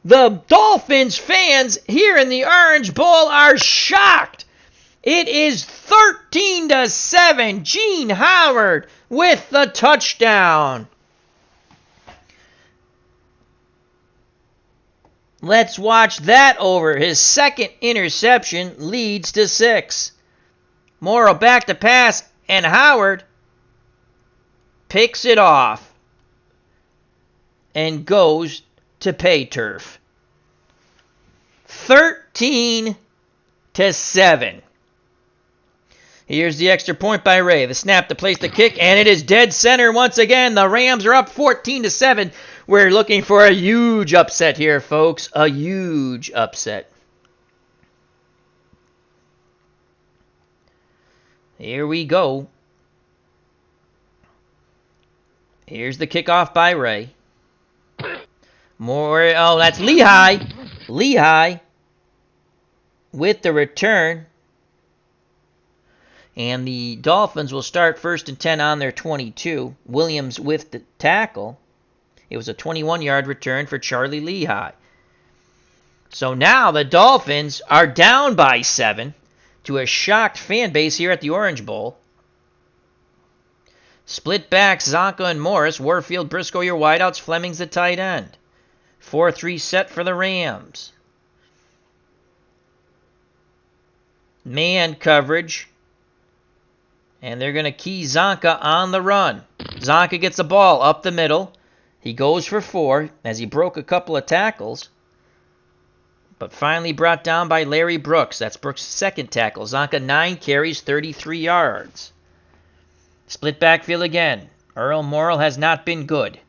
the Dolphins fans here in the Orange Bowl are shocked. It is 13-7. Gene Howard with the touchdown. Let's watch that over. His second interception leads to 6. Morrall back to pass, and Howard picks it off and goes to pay turf. 13-7. Here's the extra point by Ray. The snap to place the kick, and it is dead center once again. The Rams are up 14-7. We're looking for a huge upset here, folks. A huge upset. Here we go. Here's the kickoff by Ray. Oh, that's Lehigh. Lehigh with the return. And the Dolphins will start 1st and 10 on their 22. Williams with the tackle. It was a 21-yard return for Charlie Lehigh. So now the Dolphins are down by 7 to a shocked fan base here at the Orange Bowl. Split backs, Zonka and Morris. Warfield, Briscoe, your wideouts. Fleming's the tight end. 4-3 set for the Rams. Man coverage. And they're going to key Zonka on the run. Zonka gets the ball up the middle. He goes for 4 as he broke a couple of tackles. But finally brought down by Larry Brooks. That's Brooks' second tackle. Zonka 9 carries, 33 yards. Split backfield again. Earl Morrall has not been good.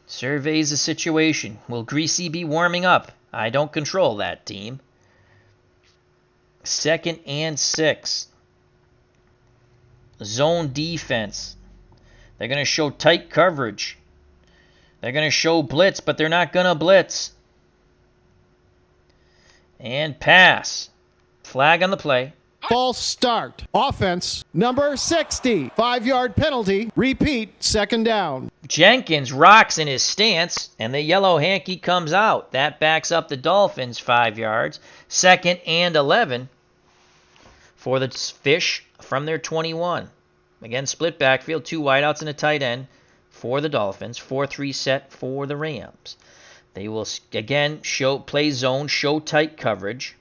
Surveys the situation. Will Greasy be warming up? I don't control that team. 2nd and 6. Zone defense. They're going to show tight coverage. They're going to show blitz, but they're not going to blitz. And pass. Flag on the play. False start. Offense, number 60. 5-yard penalty. Repeat, 2nd down. Jenkins rocks in his stance, and the yellow hanky comes out. That backs up the Dolphins 5 yards. 2nd and 11 for the Fish from their 21. Again, split backfield, 2 wideouts and a tight end for the Dolphins. 4-3 set for the Rams. They will, again, play zone, show tight coverage,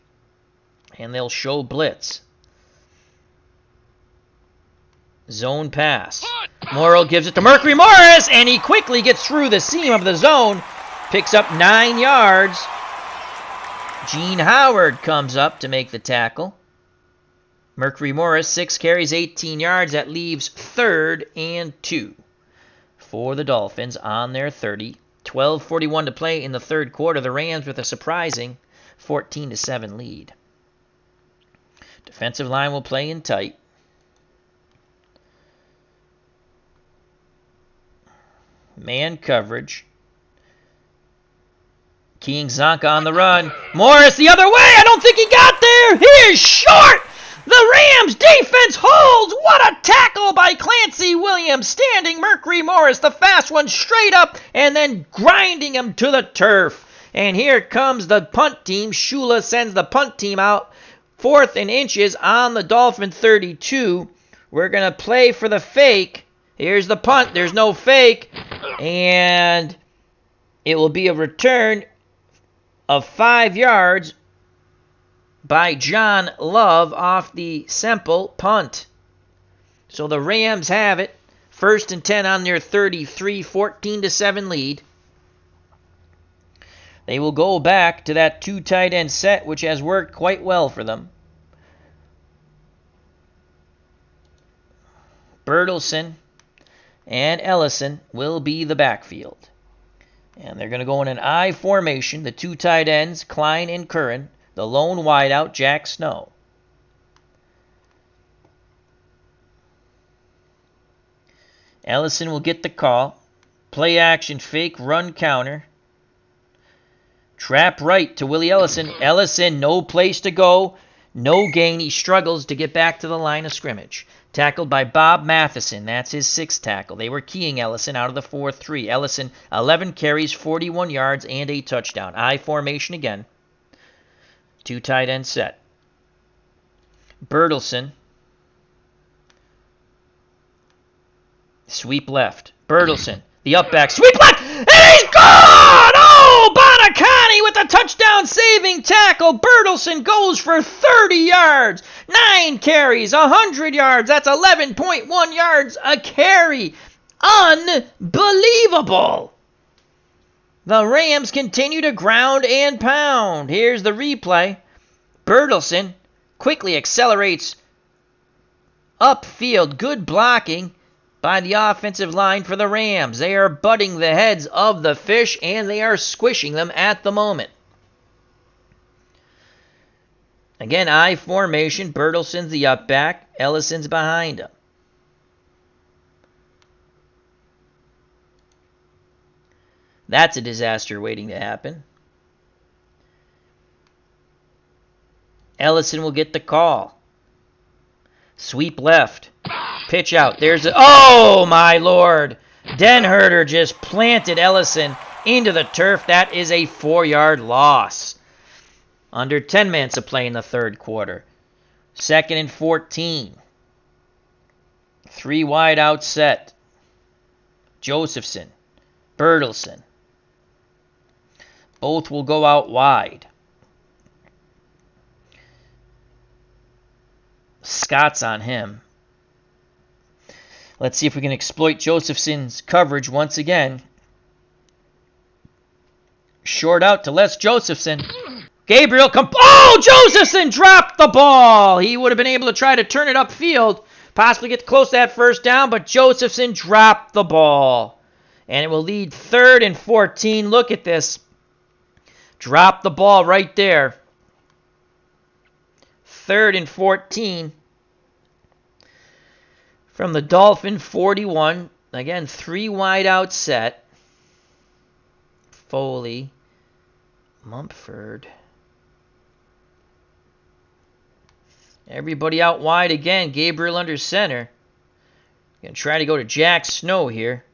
and they'll show blitz. Zone pass. Morrill gives it to Mercury Morris, and he quickly gets through the seam of the zone, picks up 9 yards. Gene Howard comes up to make the tackle. Mercury Morris, 6 carries, 18 yards. That leaves 3rd and 2 for the Dolphins on their 30. 12:41 to play in the third quarter. The Rams with a surprising 14-7 lead. Defensive line will play in tight. Man coverage. King Zonka on the run. Morris the other way. I don't think he got there. He is short. The Rams defense holds. What a tackle by Clancy Williams. Standing Mercury Morris. The fast one straight up and then grinding him to the turf. And here comes the punt team. Shula sends the punt team out. 4th and inches on the Dolphin 32. We're going to play for the fake. Here's the punt. There's no fake. And it will be a return of 5 yards by John Love off the Semple punt. So the Rams have it. 1st and 10 on their 33, 14-7 lead. They will go back to that 2 tight end set, which has worked quite well for them. Bertelsen and Ellison will be the backfield. And they're going to go in an I formation. The 2 tight ends, Klein and Curran. The lone wideout, Jack Snow. Ellison will get the call. Play action fake, run counter. Trap right to Willie Ellison. Ellison, no place to go. No gain. He struggles to get back to the line of scrimmage. Tackled by Bob Matheson. That's his 6th tackle. They were keying Ellison out of the 4-3. Ellison, 11 carries, 41 yards, and a touchdown. I formation again. 2 tight end set. Bertelsen. Sweep left. Bertelsen. The up back. Sweep left! And he's gone! Oh, Bonacani with a touchdown saving tackle. Bertelsen goes for 30 yards. 9 carries, 100 yards. That's 11.1 yards a carry. Unbelievable. The Rams continue to ground and pound. Here's the replay. Bertelsen quickly accelerates upfield. Good blocking by the offensive line for the Rams. They are butting the heads of the fish, and they are squishing them at the moment. Again, I formation. Bertelsen's the up back. Ellison's behind him. That's a disaster waiting to happen. Ellison will get the call. Sweep left. Pitch out. There's a... Oh, my Lord. Denherter just planted Ellison into the turf. That is a 4-yard loss. Under 10 minutes of play in the third quarter. 2nd and 14. 3 wide out set. Josephson. Bertelsen. Both will go out wide. Scott's on him. Let's see if we can exploit Josephson's coverage once again. Short out to Les Josephson. Gabriel Josephson dropped the ball. He would have been able to try to turn it upfield, possibly get close to that first down, but Josephson dropped the ball. And it will lead 3rd and 14. Look at this. Drop the ball right there. 3rd and 14 from the Dolphin 41. Again, 3 wide out set. Foley, Mumford. Everybody out wide again. Gabriel under center. Going to try to go to Jack Snow here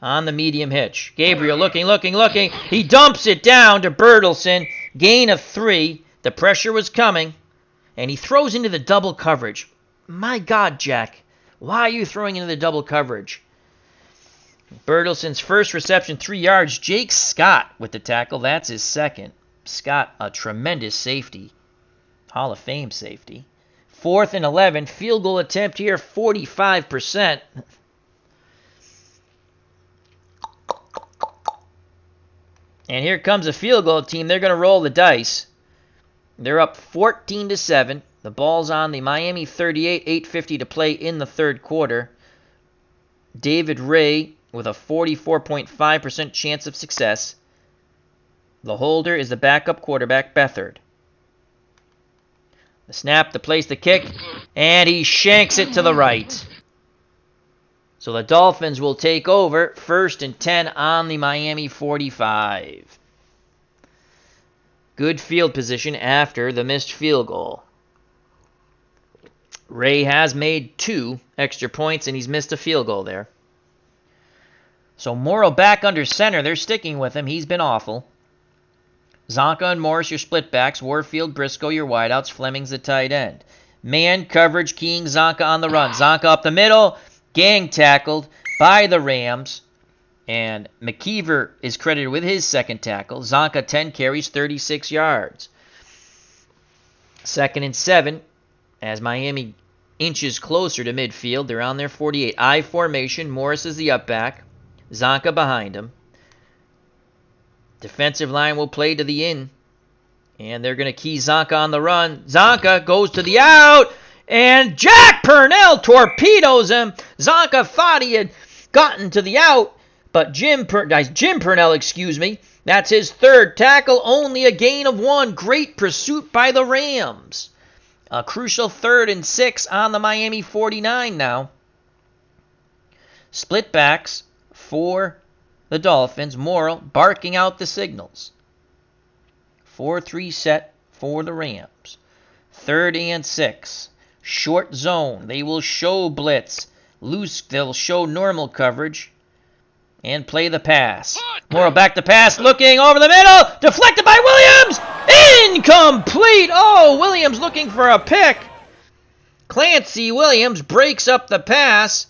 on the medium hitch. Gabriel looking. He dumps it down to Bertelsen. Gain of 3. The pressure was coming. And he throws into the double coverage. My God, Jack. Why are you throwing into the double coverage? Bertelson's first reception, 3 yards. Jake Scott with the tackle. That's his second. Scott, a tremendous safety. Hall of Fame safety. 4th and 11. Field goal attempt here, 45%. And here comes a field goal team. They're going to roll the dice. They're up 14-7. The ball's on the Miami 38, 8:50 to play in the third quarter. David Ray with a 44.5% chance of success. The holder is the backup quarterback, Beathard. The snap to place the kick, and he shanks it to the right. So the Dolphins will take over 1st and 10 on the Miami 45. Good field position after the missed field goal. Ray has made 2 extra points, and he's missed a field goal there. So Morrow back under center. They're sticking with him. He's been awful. Zonka and Morris, your split backs. Warfield, Briscoe, your wideouts. Fleming's the tight end. Man coverage, keying Zonka on the run. Zonka up the middle. Gang tackled by the Rams. And McKeever is credited with his second tackle. Zonka 10 carries, 36 yards. 2nd and 7. As Miami inches closer to midfield, they're on their 48. I formation. Morris is the up back. Zonka behind him. Defensive line will play to the in. And they're going to key Zonka on the run. Zonka goes to the out. And Jack Purnell torpedoes him. Zonka thought he had gotten to the out. But Jim Purnell, that's his 3rd tackle. Only a gain of 1. Great pursuit by the Rams. A crucial 3rd and 6 on the Miami 49 now. Split backs for the Dolphins. Morrill barking out the signals. 4-3 set for the Rams. 3rd and 6. Short zone. They will show blitz. Loose. They'll show normal coverage. And play the pass. Morrill back to pass. Looking over the middle. Deflected by Williams. Incomplete. Oh, Williams looking for a pick. Clancy Williams breaks up the pass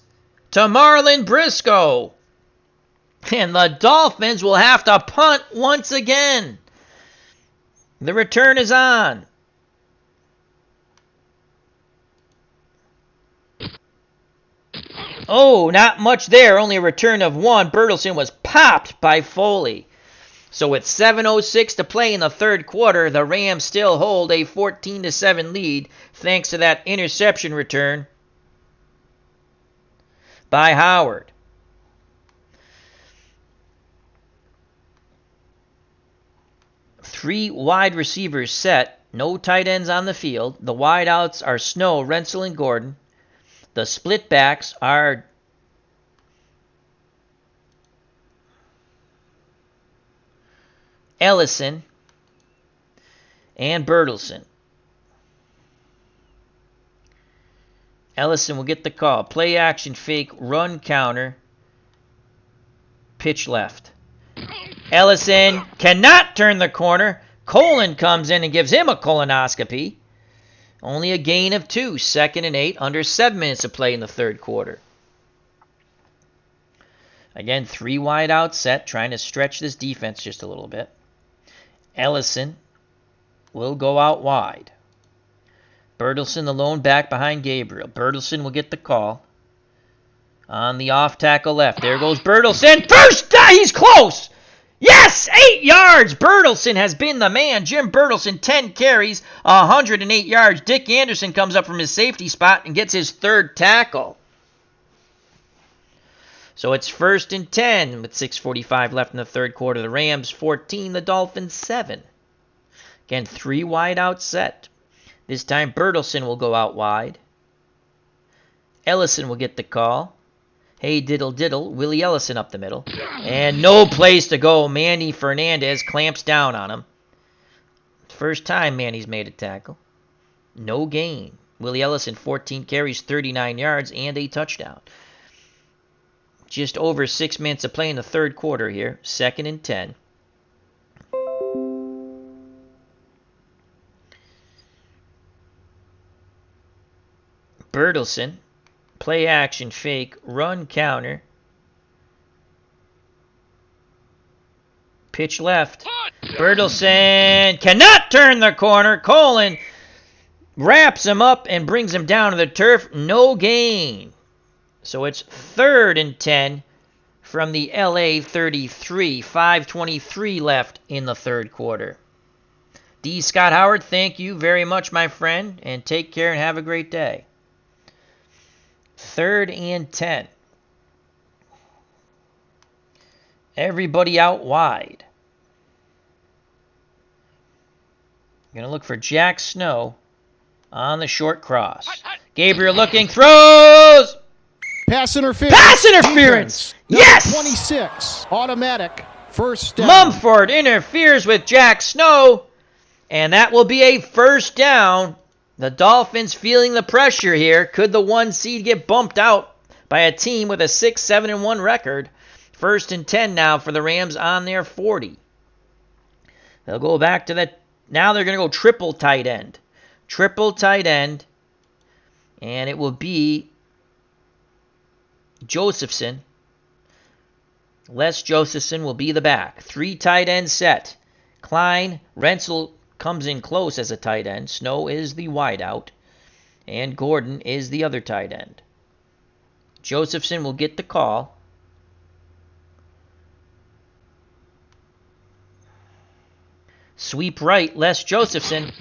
to Marlon Briscoe. And the Dolphins will have to punt once again. The return is on. Oh, not much there. Only a return of 1. Bertelsen was popped by Foley. So with 7:06 to play in the third quarter, the Rams still hold a 14-7 lead thanks to that interception return by Howard. Three wide receivers set. No tight ends on the field. The wideouts are Snow, Rensel, and Gordon. The split backs are Ellison and Bertelsen. Ellison will get the call. Play action, fake, run counter, pitch left. Ellison cannot turn the corner. Colon comes in and gives him a colonoscopy. Only a gain of 2. 2nd and 8. Under 7 minutes to play in the third quarter. Again, 3 wide out set. Trying to stretch this defense just a little bit. Ellison will go out wide. Bertelsen, the lone back behind Gabriel. Bertelsen will get the call. On the off tackle left. There goes Bertelsen. First down. He's close. Yes! 8 yards! Bertelsen has been the man. Jim Bertelsen, 10 carries, 108 yards. Dick Anderson comes up from his safety spot and gets his 3rd tackle. So it's 1st and 10 with 6:45 left in the third quarter. The Rams 14, the Dolphins 7. Again, 3 wide out set. This time Bertelsen will go out wide. Ellison will get the call. Hey, diddle, diddle. Willie Ellison up the middle. And no place to go. Manny Fernandez clamps down on him. First time Manny's made a tackle. No gain. Willie Ellison, 14 carries, 39 yards, and a touchdown. Just over 6 minutes of play in the third quarter here. 2nd and 10. Bertelsen. Play action, fake, run counter. Pitch left. Bertelsen cannot turn the corner. Colin wraps him up and brings him down to the turf. No gain. So it's 3rd and 10 from the LA 33. 5:23 left in the third quarter. D. Scott Howard, thank you very much, my friend, and take care and have a great day. 3rd and 10. Everybody out wide. Going to look for Jack Snow on the short cross. Gabriel looking, throws! Pass interference. Pass interference! Yes! 26. Automatic. First down. Mumford interferes with Jack Snow, and that will be a first down. The Dolphins feeling the pressure here. Could the 1 seed get bumped out by a team with a 6-7-1 record? 1st and 10 now for the Rams on their 40. They'll go back to the... Now they're going to go triple tight end. Triple tight end. And it will be Josephson. Les Josephson will be the back. 3 tight end set. Klein, Renzel comes in close as a tight end. Snow is the wideout. And Gordon is the other tight end. Josephson will get the call. Sweep right, Les Josephson.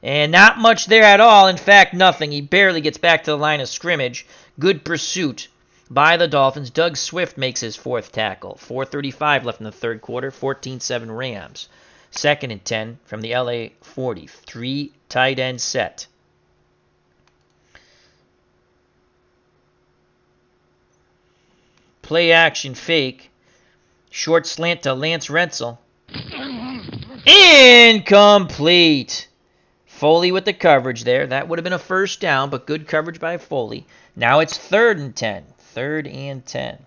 And not much there at all. In fact, nothing. He barely gets back to the line of scrimmage. Good pursuit by the Dolphins. Doug Swift makes his 4th tackle. 4:35 left in the third quarter. 14-7 Rams. 2nd and 10 from the LA 40. 3 tight end set. Play action fake. Short slant to Lance Renzel. Incomplete. Foley with the coverage there. That would have been a first down, but good coverage by Foley. Now it's 3rd and 10. 3rd and 10.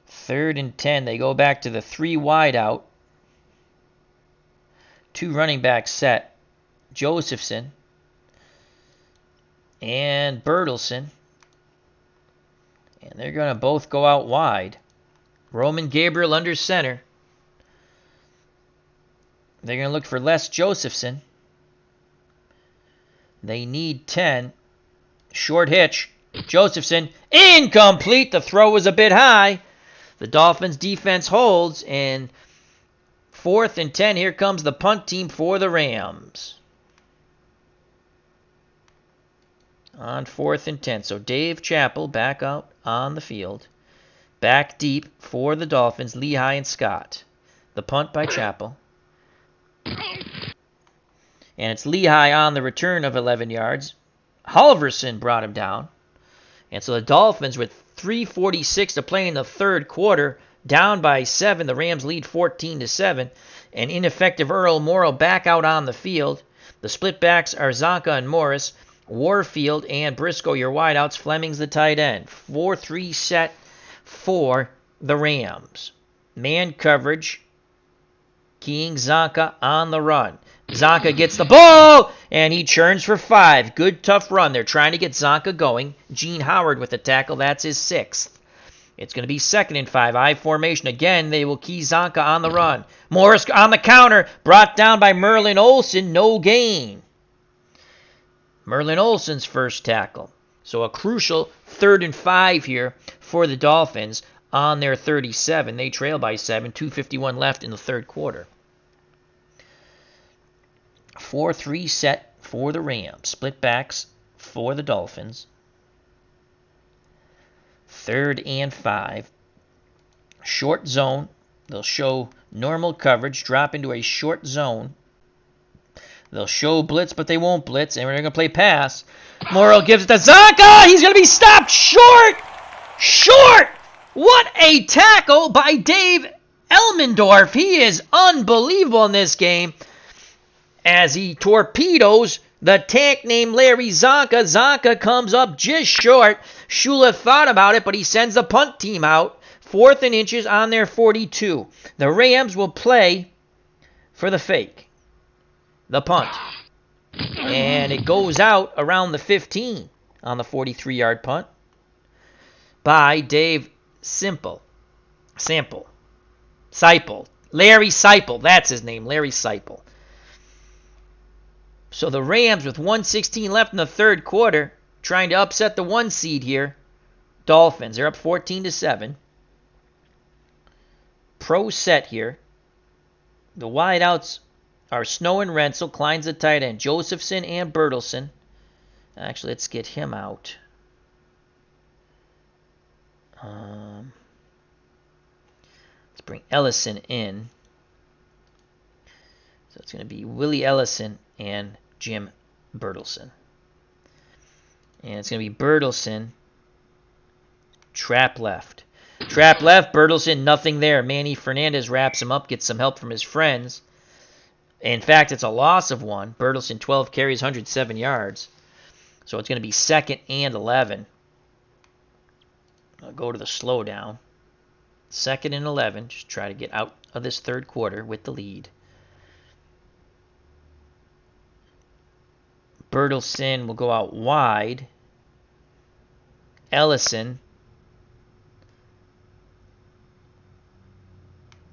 3rd and 10. They go back to the 3 wide out. 2 running backs set. Josephson and Bertelsen. And they're going to both go out wide. Roman Gabriel under center. They're going to look for Les Josephson. They need 10. Short hitch. Josephson. Incomplete. The throw was a bit high. The Dolphins defense holds. And 4th and 10. Here comes the punt team for the Rams. On 4th and 10. So Dave Chappell back out on the field. Back deep for the Dolphins, Lehigh and Scott. The punt by Chappell. And it's Lehigh on the return of 11 yards. Halverson brought him down. And so the Dolphins, with 3:46 to play in the third quarter, down by 7. The Rams lead 14-7. And ineffective Earl Morrow back out on the field. The split backs are Zonka and Morris. Warfield and Briscoe, your wideouts. Fleming's the tight end. 4-3 set for the Rams. Man coverage. Keying Zonka on the run. Zonka gets the ball, and he churns for 5. Good, tough run. They're trying to get Zonka going. Gene Howard with the tackle. That's his 6th. It's going to be 2nd and 5. I formation. Again, they will key Zonka on the run. Morris on the counter. Brought down by Merlin Olsen. No gain. Merlin Olsen's first tackle. So a crucial 3rd and 5 here for the Dolphins on their 37. They trail by 7. 2:51 left in the third quarter. 4-3 set for the Rams. Split backs for the Dolphins. 3rd and 5. Short zone. They'll show normal coverage. Drop into a short zone. They'll show blitz, but they won't blitz. And we're going to play pass. Morrow gives it to Zonka. He's going to be stopped short. Short. What a tackle by Dave Elmendorf. He is unbelievable in this game as he torpedoes the tank named Larry Zonka. Zonka comes up just short. Shula thought about it, but he sends the punt team out. 4th and inches on their 42. The Rams will play for the fake. The punt. And it goes out around the 15 on the 43-yard punt by Dave Simple. Sample. Seipel. Larry Seipel. That's his name. Larry Seipel. So the Rams with 1:16 left in the third quarter, trying to upset the 1 seed here. Dolphins. They're up 14-7. Pro set here. The wideouts are Snow and Renzel. Klein's the tight end. Josephson and Bertelsen. Actually, let's get him out. Let's bring Ellison in. So it's going to be Willie Ellison and Jim Bertelsen. And it's going to be Bertelsen, trap left. Trap left, Bertelsen, nothing there. Manny Fernandez wraps him up, gets some help from his friends. In fact, it's a loss of 1. Bertelsen, 12 carries, 107 yards. So it's going to be 2nd and 11. I'll go to the slowdown. 2nd and 11. Just try to get out of this third quarter with the lead. Bertelsen will go out wide. Ellison.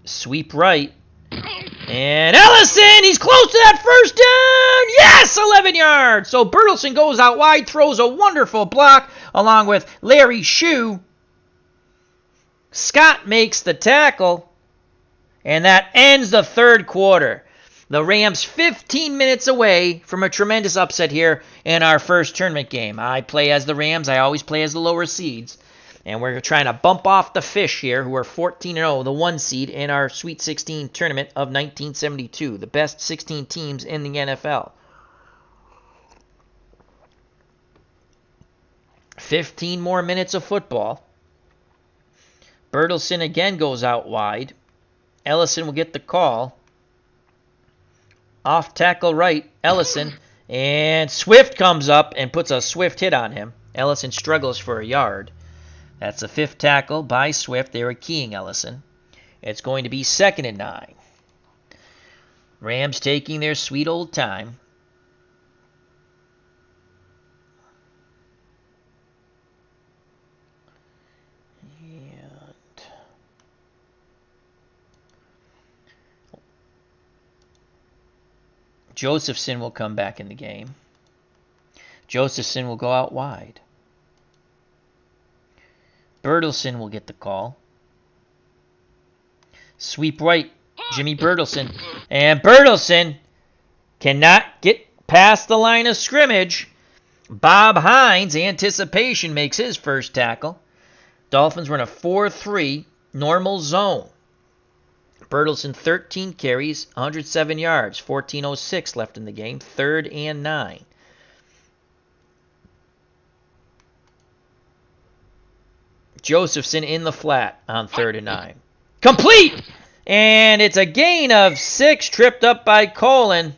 Sweep right. And Ellison, he's close to that first down. Yes, 11 yards. So Bertelsen goes out wide, throws a wonderful block along with Larry Shue. Scott makes the tackle, and that ends the third quarter. The Rams 15 minutes away from a tremendous upset here in our first tournament game. I play as the Rams. I always play as the lower seeds. And we're trying to bump off the Fish here, who are 14-0, the 1 seed in our Sweet 16 tournament of 1972. The best 16 teams in the NFL. 15 more minutes of football. Bertelsen again goes out wide. Ellison will get the call. Off tackle right, Ellison. And Swift comes up and puts a swift hit on him. Ellison struggles for a yard. That's the 5th tackle by Swift. They were keying Ellison. It's going to be 2nd and 9. Rams taking their sweet old time. And Josephson will come back in the game. Josephson will go out wide. Bertelsen will get the call. Sweep right, Jimmy Bertelsen. And Bertelsen cannot get past the line of scrimmage. Bob Hines, anticipation, makes his first tackle. Dolphins run a 4-3 normal zone. Bertelsen, 13 carries, 107 yards, 14:06 left in the game, 3rd and 9. Josephson in the flat on 3rd and 9. Complete! And it's a gain of 6, tripped up by Colin.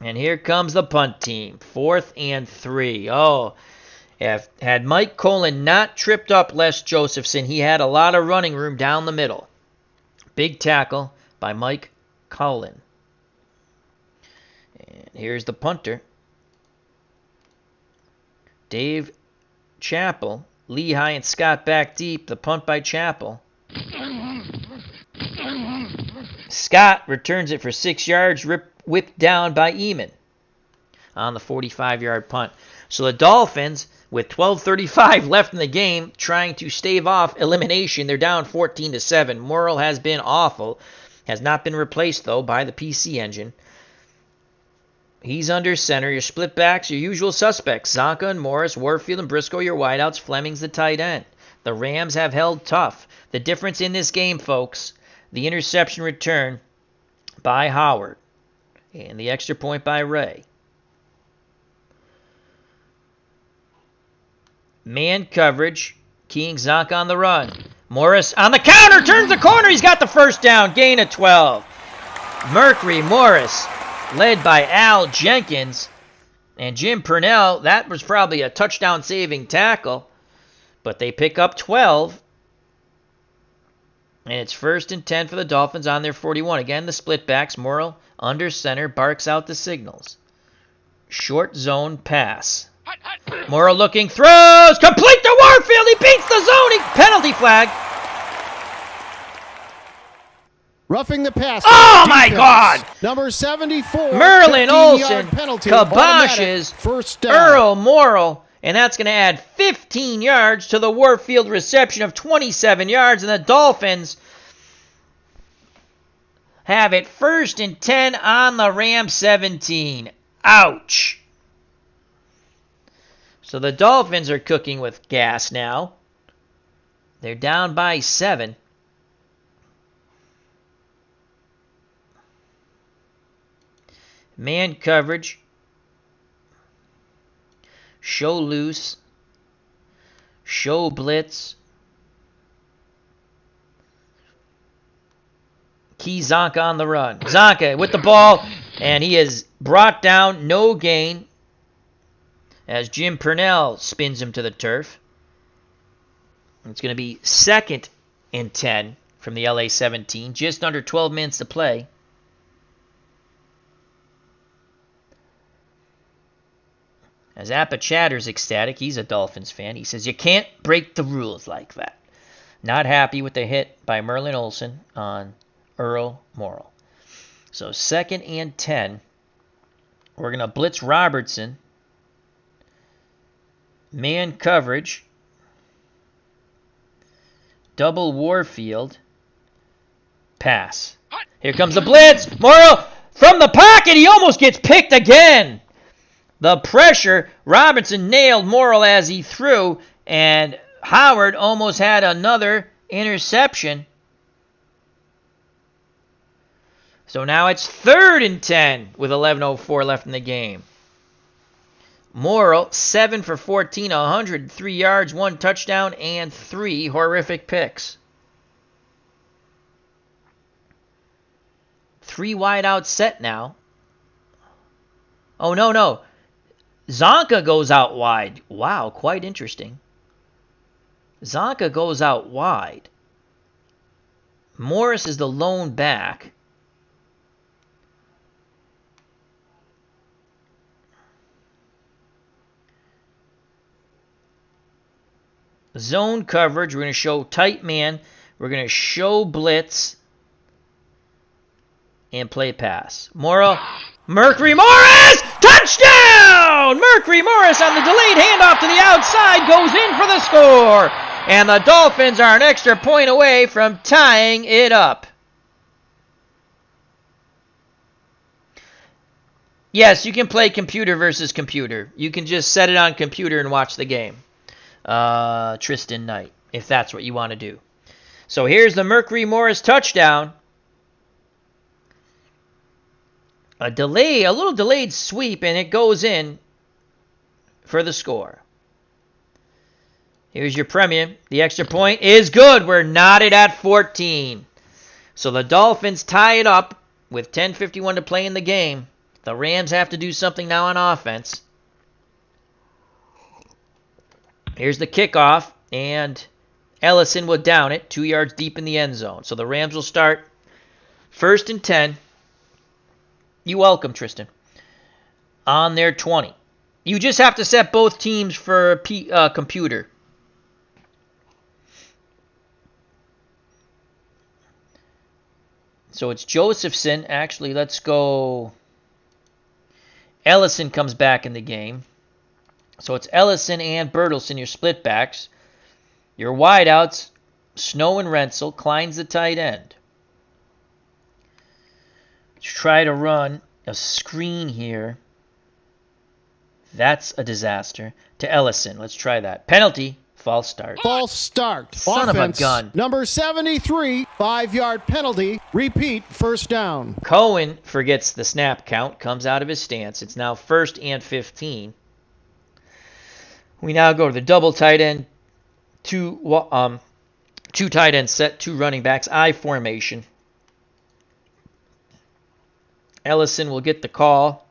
And here comes the punt team. 4th and 3. Oh, had Mike Colin not tripped up Les Josephson, he had a lot of running room down the middle. Big tackle by Mike Colin. And here's the punter. Dave Chappell, Lehigh and Scott back deep. The punt by Chappell. Scott returns it for 6 yards, whipped down by Eamon on the 45-yard punt. So the Dolphins, with 12:35 left in the game, trying to stave off elimination. They're down 14-7. Morrill has been awful. Has not been replaced, though, by the PC engine. He's under center. Your split backs, your usual suspects. Zonka and Morris, Warfield and Briscoe, your wideouts. Fleming's the tight end. The Rams have held tough. The difference in this game, folks, the interception return by Howard and the extra point by Ray. Man coverage. Keying Zonka on the run. Morris on the counter. Turns the corner. He's got the first down. Gain of 12. Mercury Morris, led by Al Jenkins and Jim Purnell. That was probably a touchdown-saving tackle, but they pick up 12, and it's 1st and 10 for the Dolphins on their 41. Again, the split backs. Morrill under center, barks out the signals. Short zone pass. Morrill looking, throws, complete to Warfield. He beats the zoning. Penalty flag. Roughing the pass. Oh, my God. Number 74. Merlin 15-yard Olsen penalty. kiboshes First down. Earl Morrill, and that's going to add 15 yards to the Warfield reception of 27 yards, and the Dolphins have it 1st and 10 on the Ram 17. Ouch. So the Dolphins are cooking with gas now. They're down by 7. Man coverage. Show loose. Show blitz. Key Zonka on the run. Zonka with the ball, and he is brought down, no gain, as Jim Purnell spins him to the turf. It's going to be 2nd and 10 from the LA 17, just under 12 minutes to play. As Appa Chatter's ecstatic, he's a Dolphins fan. He says, you can't break the rules like that. Not happy with the hit by Merlin Olsen on Earl Morrill. So 2nd and 10. We're going to blitz Robertson. Man coverage. Double Warfield. Pass. Here comes the blitz. Morrill from the pocket. He almost gets picked again. The pressure, Robinson nailed Morrill as he threw, and Howard almost had another interception. So now it's 3rd and 10 with 11:04 left in the game. Morrill, 7 for 14, 103 yards, 1 touchdown, and 3 horrific picks. 3 wide out set now. Oh, no. Zonka goes out wide. Wow, quite interesting. Zonka goes out wide. Morris is the lone back. Zone coverage. We're going to show tight man. We're going to show blitz. And play pass. Mercury Morris! Touchdown! Mercury Morris on the delayed handoff to the outside goes in for the score. And the Dolphins are an extra point away from tying it up. Yes, you can play computer versus computer. You can just set it on computer and watch the game. Tristan Knight, if that's what you want to do. So here's the Mercury Morris touchdown. A little delayed sweep, and it goes in for the score. Here's your premium. The extra point is good. We're knotted at 14. So the Dolphins tie it up with 10:51 to play in the game. The Rams have to do something now on offense. Here's the kickoff, and Ellison will down it 2 yards deep in the end zone. So the Rams will start 1st and 10. You're welcome, Tristan. On their 20. You just have to set both teams for computer. So it's Josephson. Actually, let's go. Ellison comes back in the game. So it's Ellison and Bertelsen, your split backs. Your wideouts, Snow and Rensel. Klein's the tight end. Let's try to run a screen here. That's a disaster. To Ellison. Let's try that. Penalty. False start. False start. Son Offense, of a gun. Number 73, 5-yard penalty. Repeat, first down. Cohen forgets the snap count. Comes out of his stance. It's now 1st and 15. We now go to the double tight end. Two tight ends set. 2 running backs. I formation. Ellison will get the call.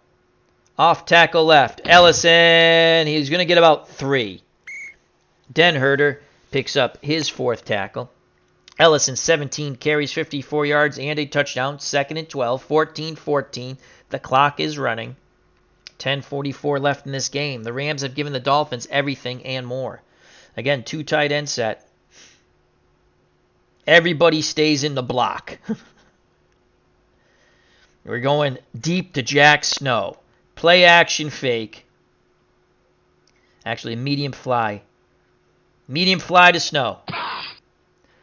Off tackle left. Ellison, he's going to get about 3. Denherter picks up his 4th tackle. Ellison, 17 carries, 54 yards, and a touchdown. 2nd and 12, 14-14. The clock is running. 10:44 left in this game. The Rams have given the Dolphins everything and more. Again, 2 tight end set. Everybody stays in the block. We're going deep to Jack Snow. Play action fake. Actually, medium fly. Medium fly to Snow.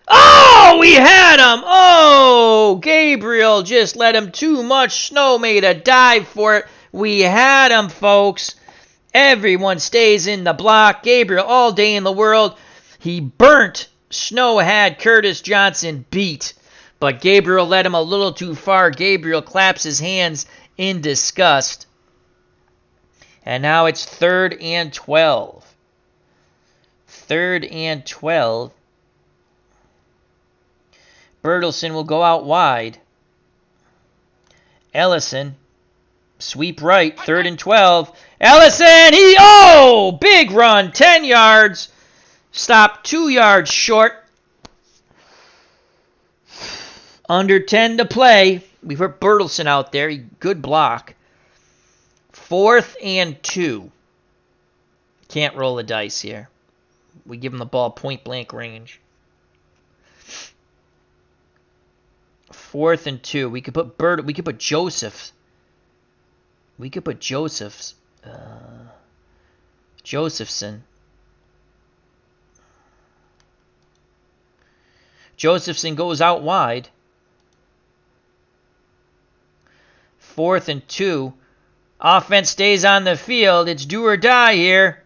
Oh, we had him! Oh, Gabriel just let him too much. Snow made a dive for it. We had him, folks. Everyone stays in the block. Gabriel all day in the world. He burnt. Snow had Curtis Johnson beat. But Gabriel led him a little too far. Gabriel claps his hands in disgust. And now it's 3rd and 12. 3rd and 12. Bertelsen will go out wide. Ellison, sweep right, 3rd and 12. Ellison, big run, 10 yards. Stop 2 yards short. Under 10 to play. We put Bertelsen out there. Good block. 4th and 2. Can't roll the dice here. We give him the ball point blank range. 4th and 2. We could put Joseph's. We could put Joseph's. Josephson. Josephson goes out wide. 4th and 2. Offense stays on the field. It's do or die here.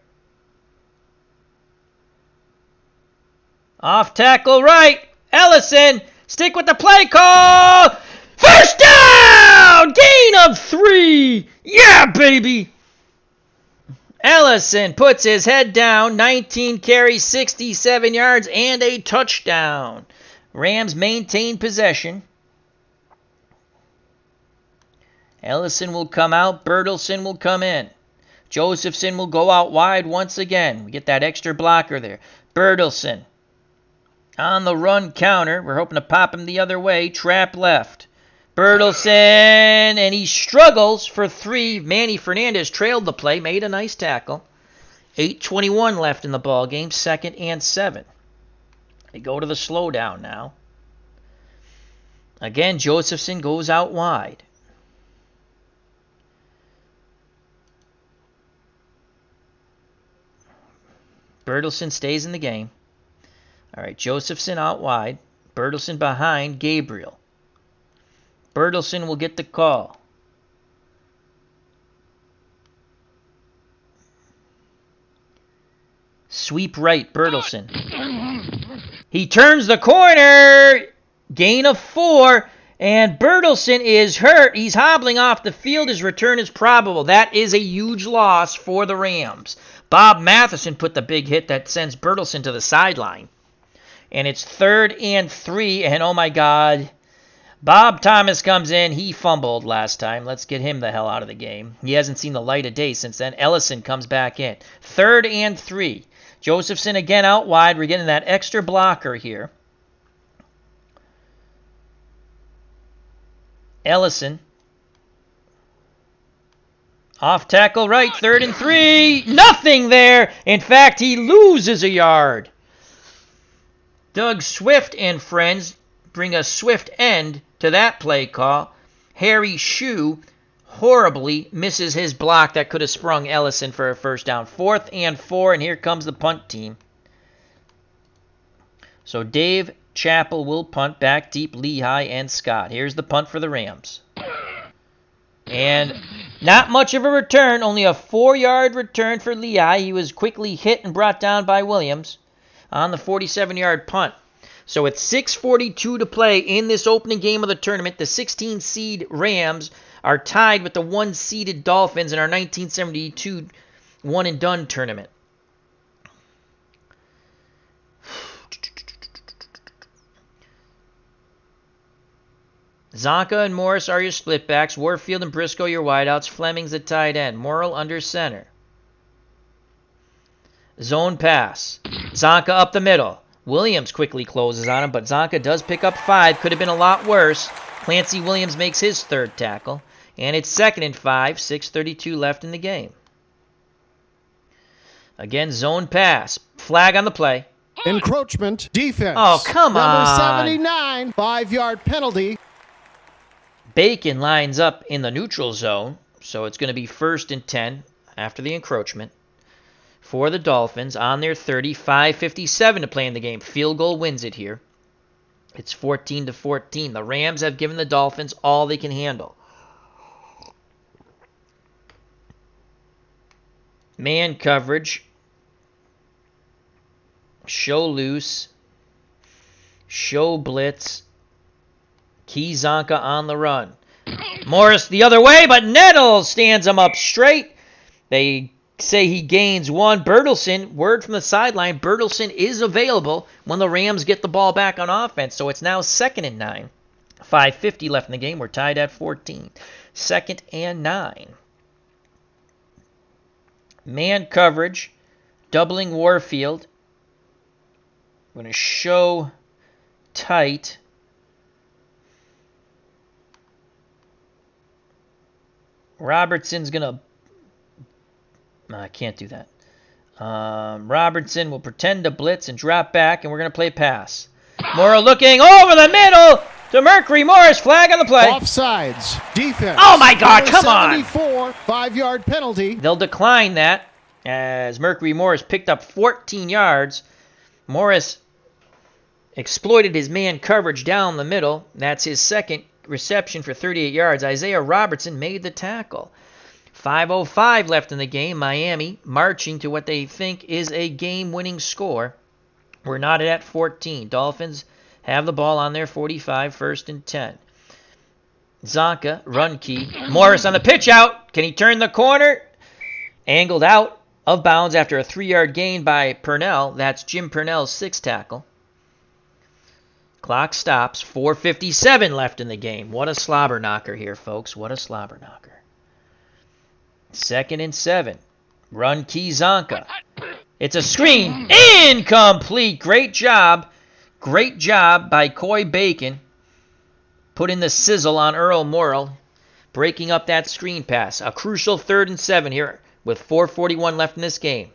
Off tackle right. Ellison. Stick with the play call. First down. Gain of 3. Yeah, baby. Ellison puts his head down. 19 carries, 67 yards, and a touchdown. Rams maintain possession. Ellison will come out. Bertelsen will come in. Josephson will go out wide once again. We get that extra blocker there. Bertelsen on the run counter. We're hoping to pop him the other way. Trap left. Bertelsen, and he struggles for 3. Manny Fernandez trailed the play, made a nice tackle. 8:21 left in the ball game, 2nd and 7. They go to the slowdown now. Again, Josephson goes out wide. Bertelsen stays in the game. All right, Josephson out wide. Bertelsen behind Gabriel. Bertelsen will get the call. Sweep right, Bertelsen. He turns the corner. Gain of 4. And Bertelsen is hurt. He's hobbling off the field. His return is probable. That is a huge loss for the Rams. Bob Matheson put the big hit that sends Bertelsen to the sideline. And it's 3rd and 3. And oh my God, Bob Thomas comes in. He fumbled last time. Let's get him the hell out of the game. He hasn't seen the light of day since then. Ellison comes back in. 3rd and 3. Josephson again out wide. We're getting that extra blocker here. Ellison. Off tackle right. 3rd and 3. Nothing there. In fact, he loses a yard. Doug Swift and friends bring a swift end to that play call. Harry Shue horribly misses his block that could have sprung Ellison for a first down. 4th and 4, and here comes the punt team. So Dave Chappell will punt back deep. Lehigh and Scott. Here's the punt for the Rams. And not much of a return, only a 4-yard return for Lehigh. He was quickly hit and brought down by Williams on the 47-yard punt. So it's 6:42 to play in this opening game of the tournament. The 16-seed Rams are tied with the 1-seeded Dolphins in our 1972 one-and-done tournament. Zonka and Morris are your splitbacks. Warfield and Briscoe your wideouts. Fleming's the tight end. Morrill under center. Zone pass. Zonka up the middle. Williams quickly closes on him, but Zonka does pick up 5. Could have been a lot worse. Clancy Williams makes his 3rd tackle. And it's 2nd and 5. 6:32 left in the game. Again, zone pass. Flag on the play. Encroachment defense. Oh, come Number on. 79, 5-yard penalty. Bacon lines up in the neutral zone, so it's going to be 1st and 10 after the encroachment for the Dolphins on their 30. 5:57 to play in the game. Field goal wins it here. It's 14-14. The Rams have given the Dolphins all they can handle. Man coverage. Show loose. Show blitz. Kizanka on the run. Morris the other way, but Nettles stands him up straight. They say he gains 1. Bertelsen, word from the sideline, Bertelsen is available when the Rams get the ball back on offense. So it's now 2nd and 9. 5:50 left in the game. We're tied at 14. 2nd and 9. Man coverage. Doubling Warfield. I'm going to show tight. Robertson's going to... No, I can't do that. Robertson will pretend to blitz and drop back, and we're going to play pass. Morrow looking over the middle to Mercury Morris. Flag on the play. Offsides. Defense. Oh, my God, Number come on. 74, 5-yard penalty. They'll decline that as Mercury Morris picked up 14 yards. Morris exploited his man coverage down the middle. That's his 2nd reception for 38 yards. Isaiah Robertson made the tackle. 5:05 left in the game. Miami marching to what they think is a game-winning score. We're not at 14. Dolphins have the ball on their 45, 1st and 10. Zonka, run key. Morris on the pitch out. Can he turn the corner? Angled out of bounds after a 3-yard gain by Purnell. That's Jim Purnell's 6th tackle. Clock stops. 4:57 left in the game. What a slobber knocker here, folks. What a slobber knocker. 2nd and 7. Run key Zonka. It's a screen. Incomplete. Great job. Great job by Coy Bacon. Putting the sizzle on Earl Morrill. Breaking up that screen pass. A crucial 3rd and 7 here with 4:41 left in this game.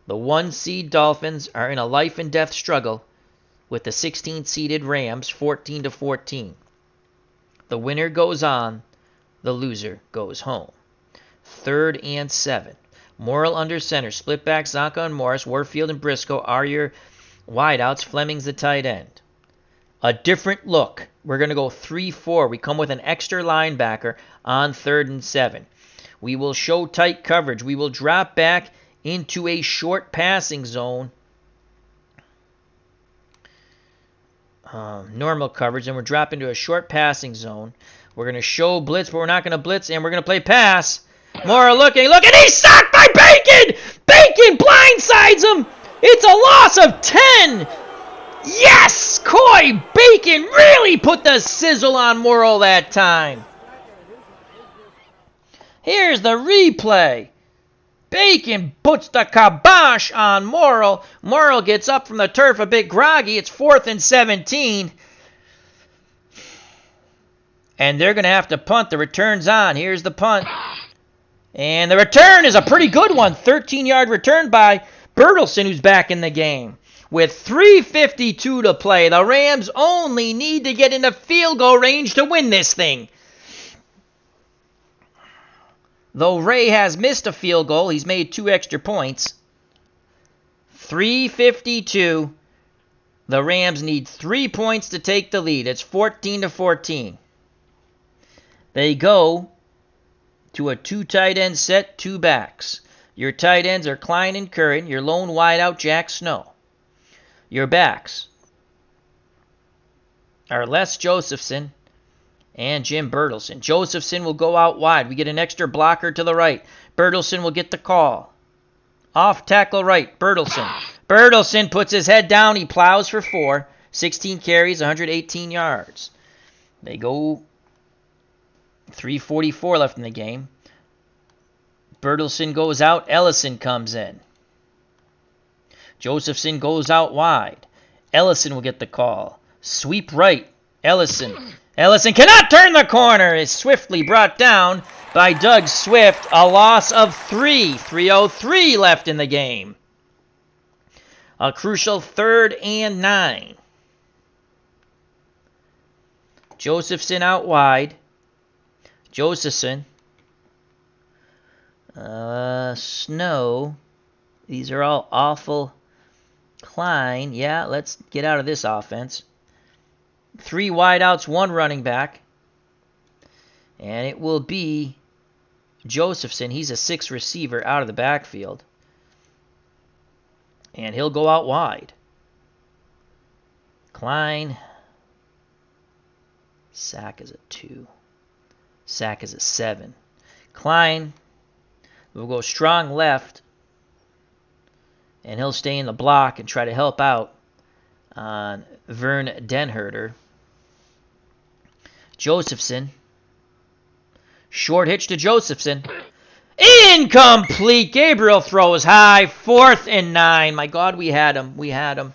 The 1-seed Dolphins are in a life and death struggle with the 16th-seeded Rams, 14-14. The winner goes on. The loser goes home. 3rd and 7. Morrill under center. Split back Zonka and Morris. Warfield and Briscoe are your wideouts. Fleming's the tight end. A different look. We're going to go 3-4. We come with an extra linebacker on 3rd and 7. We will show tight coverage. We will drop back into a short passing zone. Normal coverage. And we're dropping into a short passing zone. We're going to show blitz, but we're not going to blitz. And we're going to play pass. Morrill looking, and he's sacked by Bacon! Bacon blindsides him! It's a loss of 10! Yes! Coy Bacon really put the sizzle on Morrill that time. Here's the replay. Bacon puts the kibosh on Morrill. Morrill gets up from the turf a bit groggy. It's 4th and 17. And they're going to have to punt. The return's on. Here's the punt. And the return is a pretty good one. 13-yard return by Bertelsen, who's back in the game. With 3:52 to play, the Rams only need to get into field goal range to win this thing. Though Ray has missed a field goal, he's made 2 extra points. 3:52. The Rams need 3 points to take the lead. It's 14-14. They go to a 2 tight end set, 2 backs. Your tight ends are Klein and Curran. Your lone wideout, Jack Snow. Your backs are Les Josephson and Jim Bertelsen. Josephson will go out wide. We get an extra blocker to the right. Bertelsen will get the call. Off tackle right, Bertelsen. Bertelsen puts his head down. He plows for 4. 16 carries, 118 yards. They go 3:44 left in the game. Bertelsen goes out. Ellison comes in. Josephson goes out wide. Ellison will get the call. Sweep right. Ellison Ellison cannot turn the corner. Is swiftly brought down by Doug Swift. A loss of 3. 3:03 left in the game. A crucial 3rd and 9. Josephson out wide. Josephson. Snow. These are all awful. Klein. Yeah, let's get out of this offense. 3 wideouts, 1 running back. And it will be Josephson. He's a 6 receiver out of the backfield. And he'll go out wide. Klein. Sack is a 2. Sack is a 7. Klein will go strong left. And he'll stay in the block and try to help out on Vern Denherter. Josephson. Short hitch to Josephson. Incomplete. Gabriel throws high. 4th and 9. My God, we had him. We had him.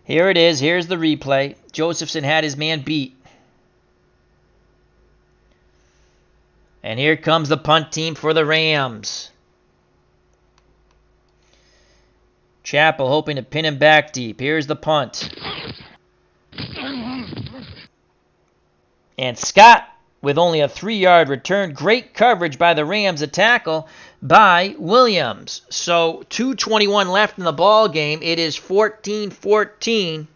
Here it is. Here's the replay. Josephson had his man beat. And here comes the punt team for the Rams. Chappell hoping to pin him back deep. Here's the punt. And Scott with only a 3-yard return. Great coverage by the Rams. A tackle by Williams. So 2:21 left in the ball game. It is 14-14.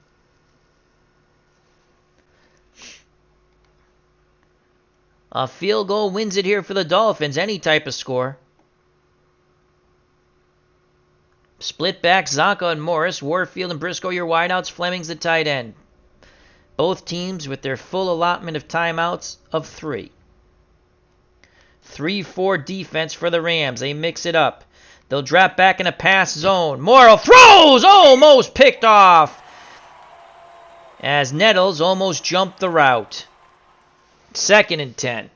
A field goal wins it here for the Dolphins. Any type of score. Split back, Zonka and Morris. Warfield and Briscoe, your wideouts. Fleming's the tight end. Both teams with their full allotment of timeouts of 3. 3-4 defense for the Rams. They mix it up. They'll drop back in a pass zone. Morrow throws! Almost picked off. As Nettles almost jumped the route. 2nd and 10.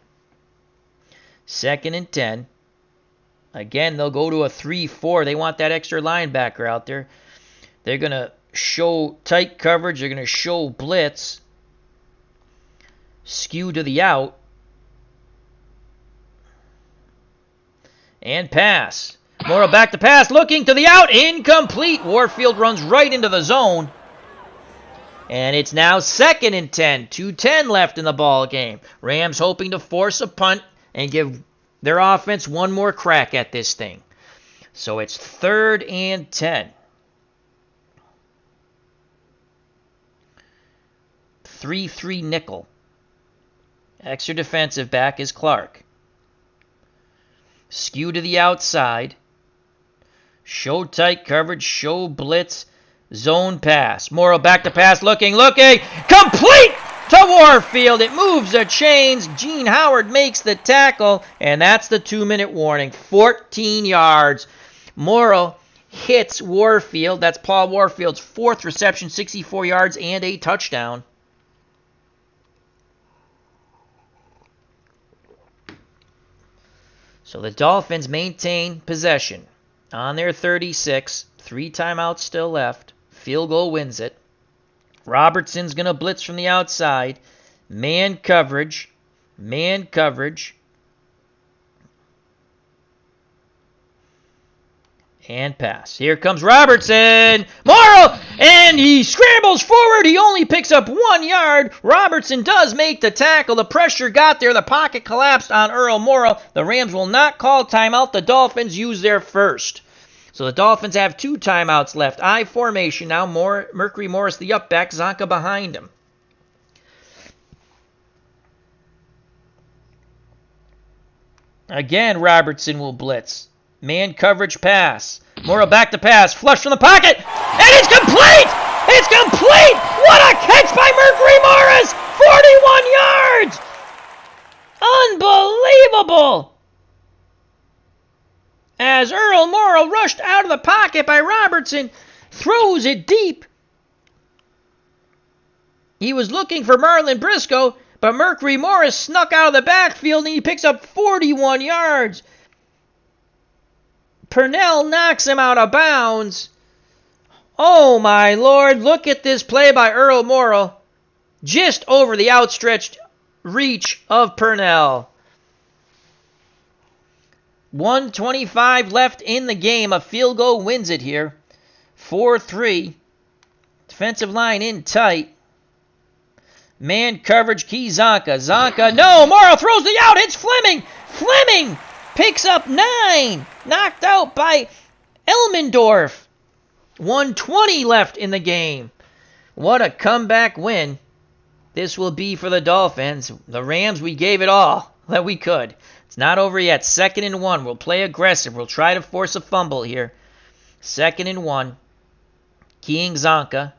2nd and 10. Again, they'll go to a 3-4. They want that extra linebacker out there. They're going to show tight coverage. They're going to show blitz. Skew to the out. And pass. Morrow back to pass. Looking to the out. Incomplete. Warfield runs right into the zone. And it's now 2nd and 10. 2:10 left in the ball game. Rams hoping to force a punt and give their offense one more crack at this thing. So it's 3rd and 10. 3-3 nickel. Extra defensive back is Clark. Skew to the outside. Show tight coverage. Show blitz. Zone pass. Morrow back to pass. Looking. Complete to Warfield. It moves the chains. Gene Howard makes the tackle. And that's the 2-minute warning. 14 yards. Morrow hits Warfield. That's Paul Warfield's 4th reception. 64 yards and a touchdown. So the Dolphins maintain possession on their 36. 3 timeouts still left. Field goal wins it. Robertson's going to blitz from the outside. Man coverage. Man coverage. And pass. Here comes Robertson. Morrow! And he scrambles forward. He only picks up 1 yard. Robertson does make the tackle. The pressure got there. The pocket collapsed on Earl Morrow. The Rams will not call timeout. The Dolphins use their first. So the Dolphins have 2 timeouts left. I formation now. Mercury Morris, the up back. Zonka behind him. Again, Robertson will blitz. Man coverage pass. Morrow back to pass. Flush from the pocket. And it's complete! It's complete! What a catch by Mercury Morris! 41 yards! Unbelievable! As Earl Morrow rushed out of the pocket by Robertson, throws it deep. He was looking for Marlon Briscoe, but Mercury Morris snuck out of the backfield and he picks up 41 yards. Purnell knocks him out of bounds. Oh my Lord, look at this play by Earl Morrow. Just over the outstretched reach of Purnell. 1:25 left in the game. A field goal wins it here. 4-3. Defensive line in tight. Man coverage, Key Zonka. Zonka, no! Morrow throws the out. It's Fleming. Fleming picks up 9. Knocked out by Elmendorf. 1:20 left in the game. What a comeback win this will be for the Dolphins. The Rams, we gave it all that we could. It's not over yet. 2nd and 1. We'll play aggressive. We'll try to force a fumble here. 2nd and 1. Keying Zonka.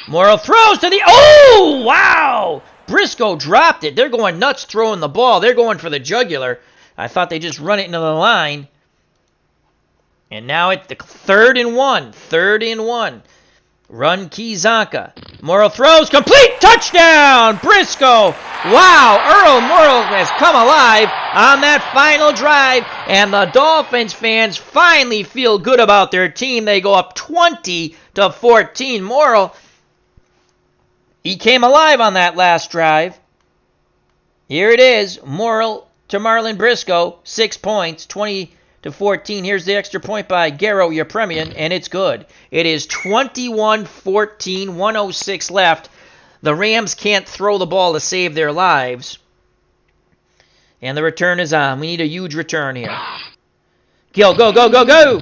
Morrow throws to the... Oh, wow! Briscoe dropped it. They're going nuts throwing the ball. They're going for the jugular. I thought they just run it into the line. And now it's the 3rd and 1. 3rd and 1. Run Key Zonka. Morrow throws. Complete touchdown! Briscoe. Wow, Earl Morrow has come alive on that final drive. And the Dolphins fans finally feel good about their team. They go up 20-14. Morrow, he came alive on that last drive. Here it is. Morrow to Marlon Briscoe. 6 points. 20-14. Here's the extra point by Garo Yepremian, and it's good. It is 21-14. 1:06 left. The Rams can't throw the ball to save their lives. And the return is on. We need a huge return here. Gill, go, go, go, go!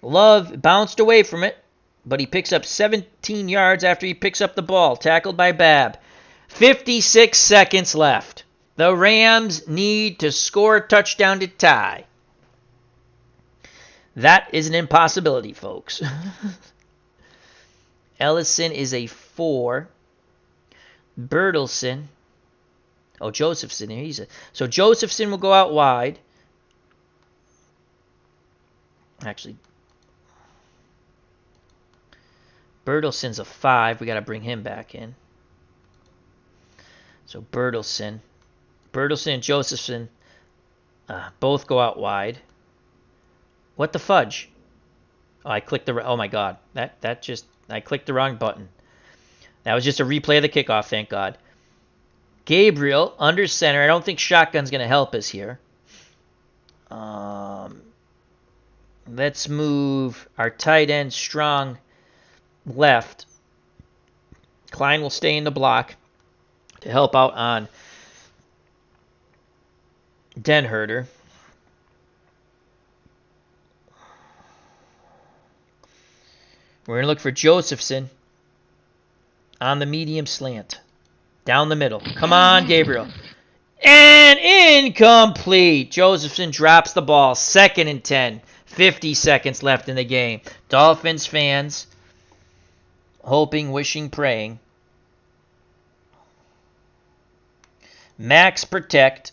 Love bounced away from it, but he picks up 17 yards after he picks up the ball. Tackled by Babb. 56 seconds left. The Rams need to score a touchdown to tie. That is an impossibility, folks. Ellison is a 4. Bertelsen. Oh, Josephson here. So Josephson will go out wide. Actually, Bertelsen's a 5. We got to bring him back in. So Bertelsen and Josephson both go out wide. What the fudge? Oh, I clicked the... Oh, my God. I clicked the wrong button. That was just a replay of the kickoff, thank God. Gabriel, under center. I don't think shotgun's going to help us here. Let's move our tight end Strong left. Klein will stay in the block to help out on Denherter. We're going to look for Josephson on the medium slant. Down the middle. Come on, Gabriel. And incomplete. Josephson drops the ball. 2nd and 10. 50 seconds left in the game. Dolphins fans hoping, wishing, praying. Max protect.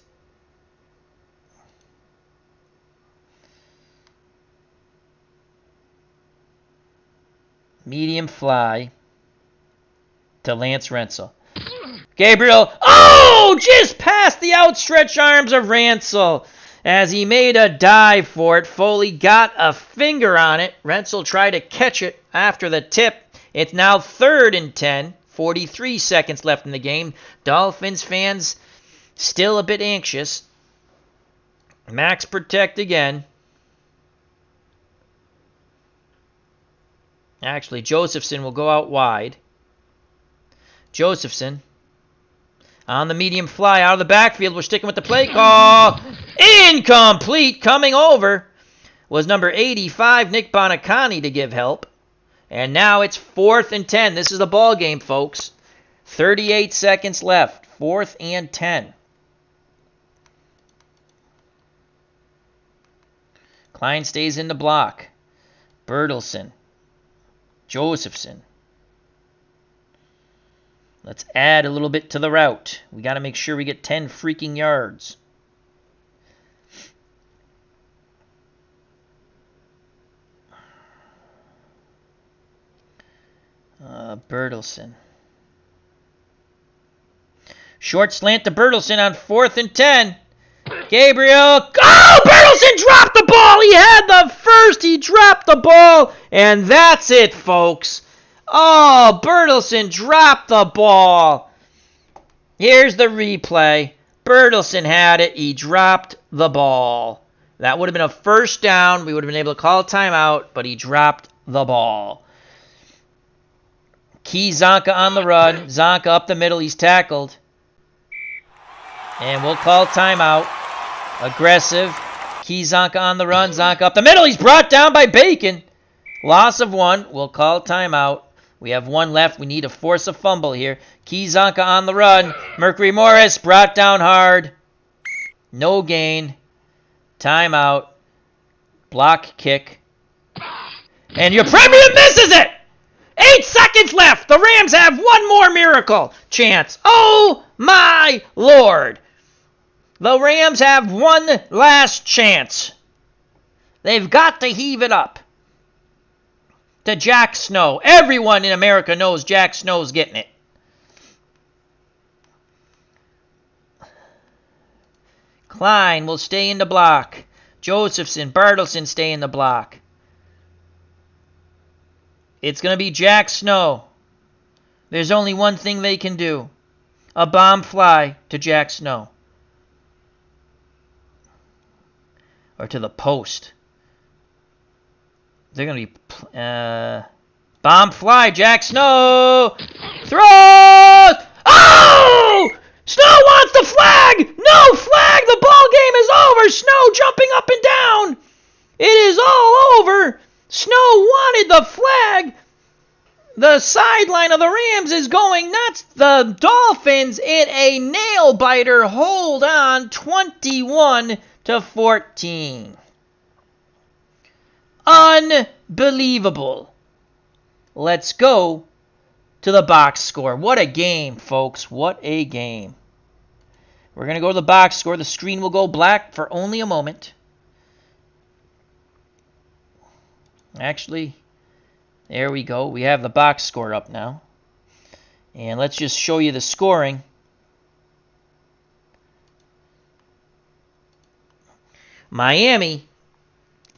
Medium fly to Lance Rensel. Gabriel, oh, just past the outstretched arms of Rensel as he made a dive for it. Foley got a finger on it. Rensel tried to catch it after the tip. It's now 3rd and 10. 43 seconds left in the game. Dolphins fans still a bit anxious. Max protect again. Actually, Josephson will go out wide. Josephson on the medium fly out of the backfield. We're sticking with the play call. Incomplete. Coming over was number 85, Nick Bonacani, to give help. And now it's 4th and 10. This is the ball game, folks. 38 seconds left. 4th and 10. Klein stays in the block. Bertelsen. Josephson. Let's add a little bit to the route. We got to make sure we get 10 freaking yards. Bertelsen. Short slant to Bertelsen on 4th and 10. Gabriel. Oh, Bertelsen dropped the ball. He had the first. He dropped the ball. And that's it, folks. Oh, Bertelsen dropped the ball. Here's the replay. Bertelsen had it. He dropped the ball. That would have been a first down. We would have been able to call a timeout, but he dropped the ball. Key Zonka on the run. Zonka up the middle. He's tackled. And we'll call timeout. Aggressive. Key Zonka on the run. Zonka up the middle. He's brought down by Bacon. Loss of one. We'll call timeout. We have one left. We need to force a fumble here. Key Zonka on the run. Mercury Morris brought down hard. No gain. Timeout. Block kick. And your Premier misses it! 8 seconds left. The Rams have one more miracle chance. Oh, my Lord. The Rams have one last chance. They've got to heave it up to Jack Snow. Everyone in America knows Jack Snow's getting it. Klein will stay in the block. Josephson, Bertelsen stay in the block. It's going to be Jack Snow. There's only one thing they can do. A bomb fly to Jack Snow. Or to the post. They're going to be... bomb fly, Jack Snow! Throw! Oh! Snow wants the flag! No flag! The ball game is over! Snow jumping up and down! It is all over! Snow wanted the flag! The sideline of the Rams is going nuts. The Dolphins in a nail-biter hold on 21-14. Unbelievable. Let's go to the box score. What a game, folks. What a game. We're going to go to the box score. The screen will go black for only a moment. Actually, there we go. We have the box score up now. And let's just show you the scoring. Miami,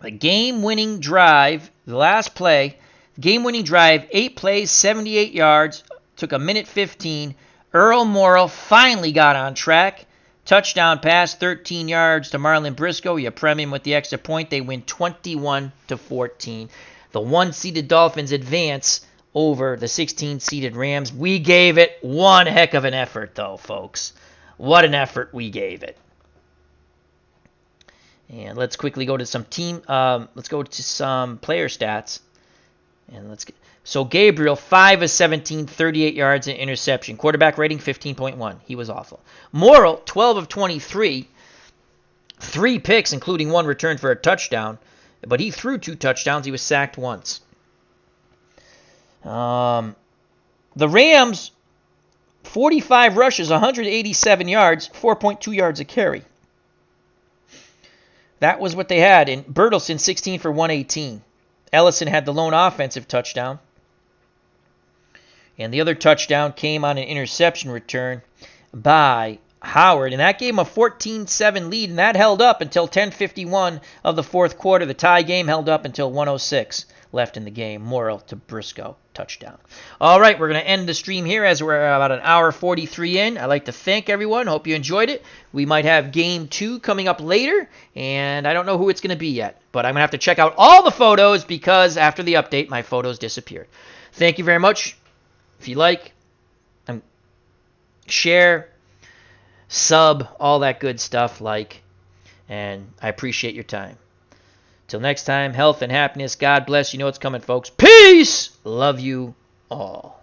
the game-winning drive, the last play, game-winning drive, 8 plays, 78 yards, took a minute 15. Earl Morrall finally got on track. Touchdown pass, 13 yards to Marlon Briscoe. You prem him with the extra point. They win 21-14. The 1-seeded Dolphins advance over the 16-seeded Rams. We gave it one heck of an effort, though, folks. What an effort we gave it. And let's quickly go to some let's go to some player stats. And let's get... So Gabriel, 5 of 17, 38 yards and interception. Quarterback rating, 15.1. He was awful. Morrall, 12 of 23, 3 picks, including 1 return for a touchdown. But he threw 2 touchdowns. He was sacked once. The Rams, 45 rushes, 187 yards, 4.2 yards a carry. That was what they had. And Bertelsen, 16 for 118. Ellison had the lone offensive touchdown. And the other touchdown came on an interception return by Howard. And that gave him a 14-7 lead. And that held up until 10:51 of the fourth quarter. The tie game held up until 1:06 left in the game. Morrall to Briscoe. Touchdown. All right, we're going to end the stream here as we're about an hour 43 in. I'd like to thank everyone. Hope you enjoyed it. We might have Game 2 coming up later. And I don't know who it's going to be yet. But I'm going to have to check out all the photos because after the update, my photos disappeared. Thank you very much. If you like, share, sub, all that good stuff, and I appreciate your time. Till next time, health and happiness. God bless. You know what's coming, folks. Peace! Love you all.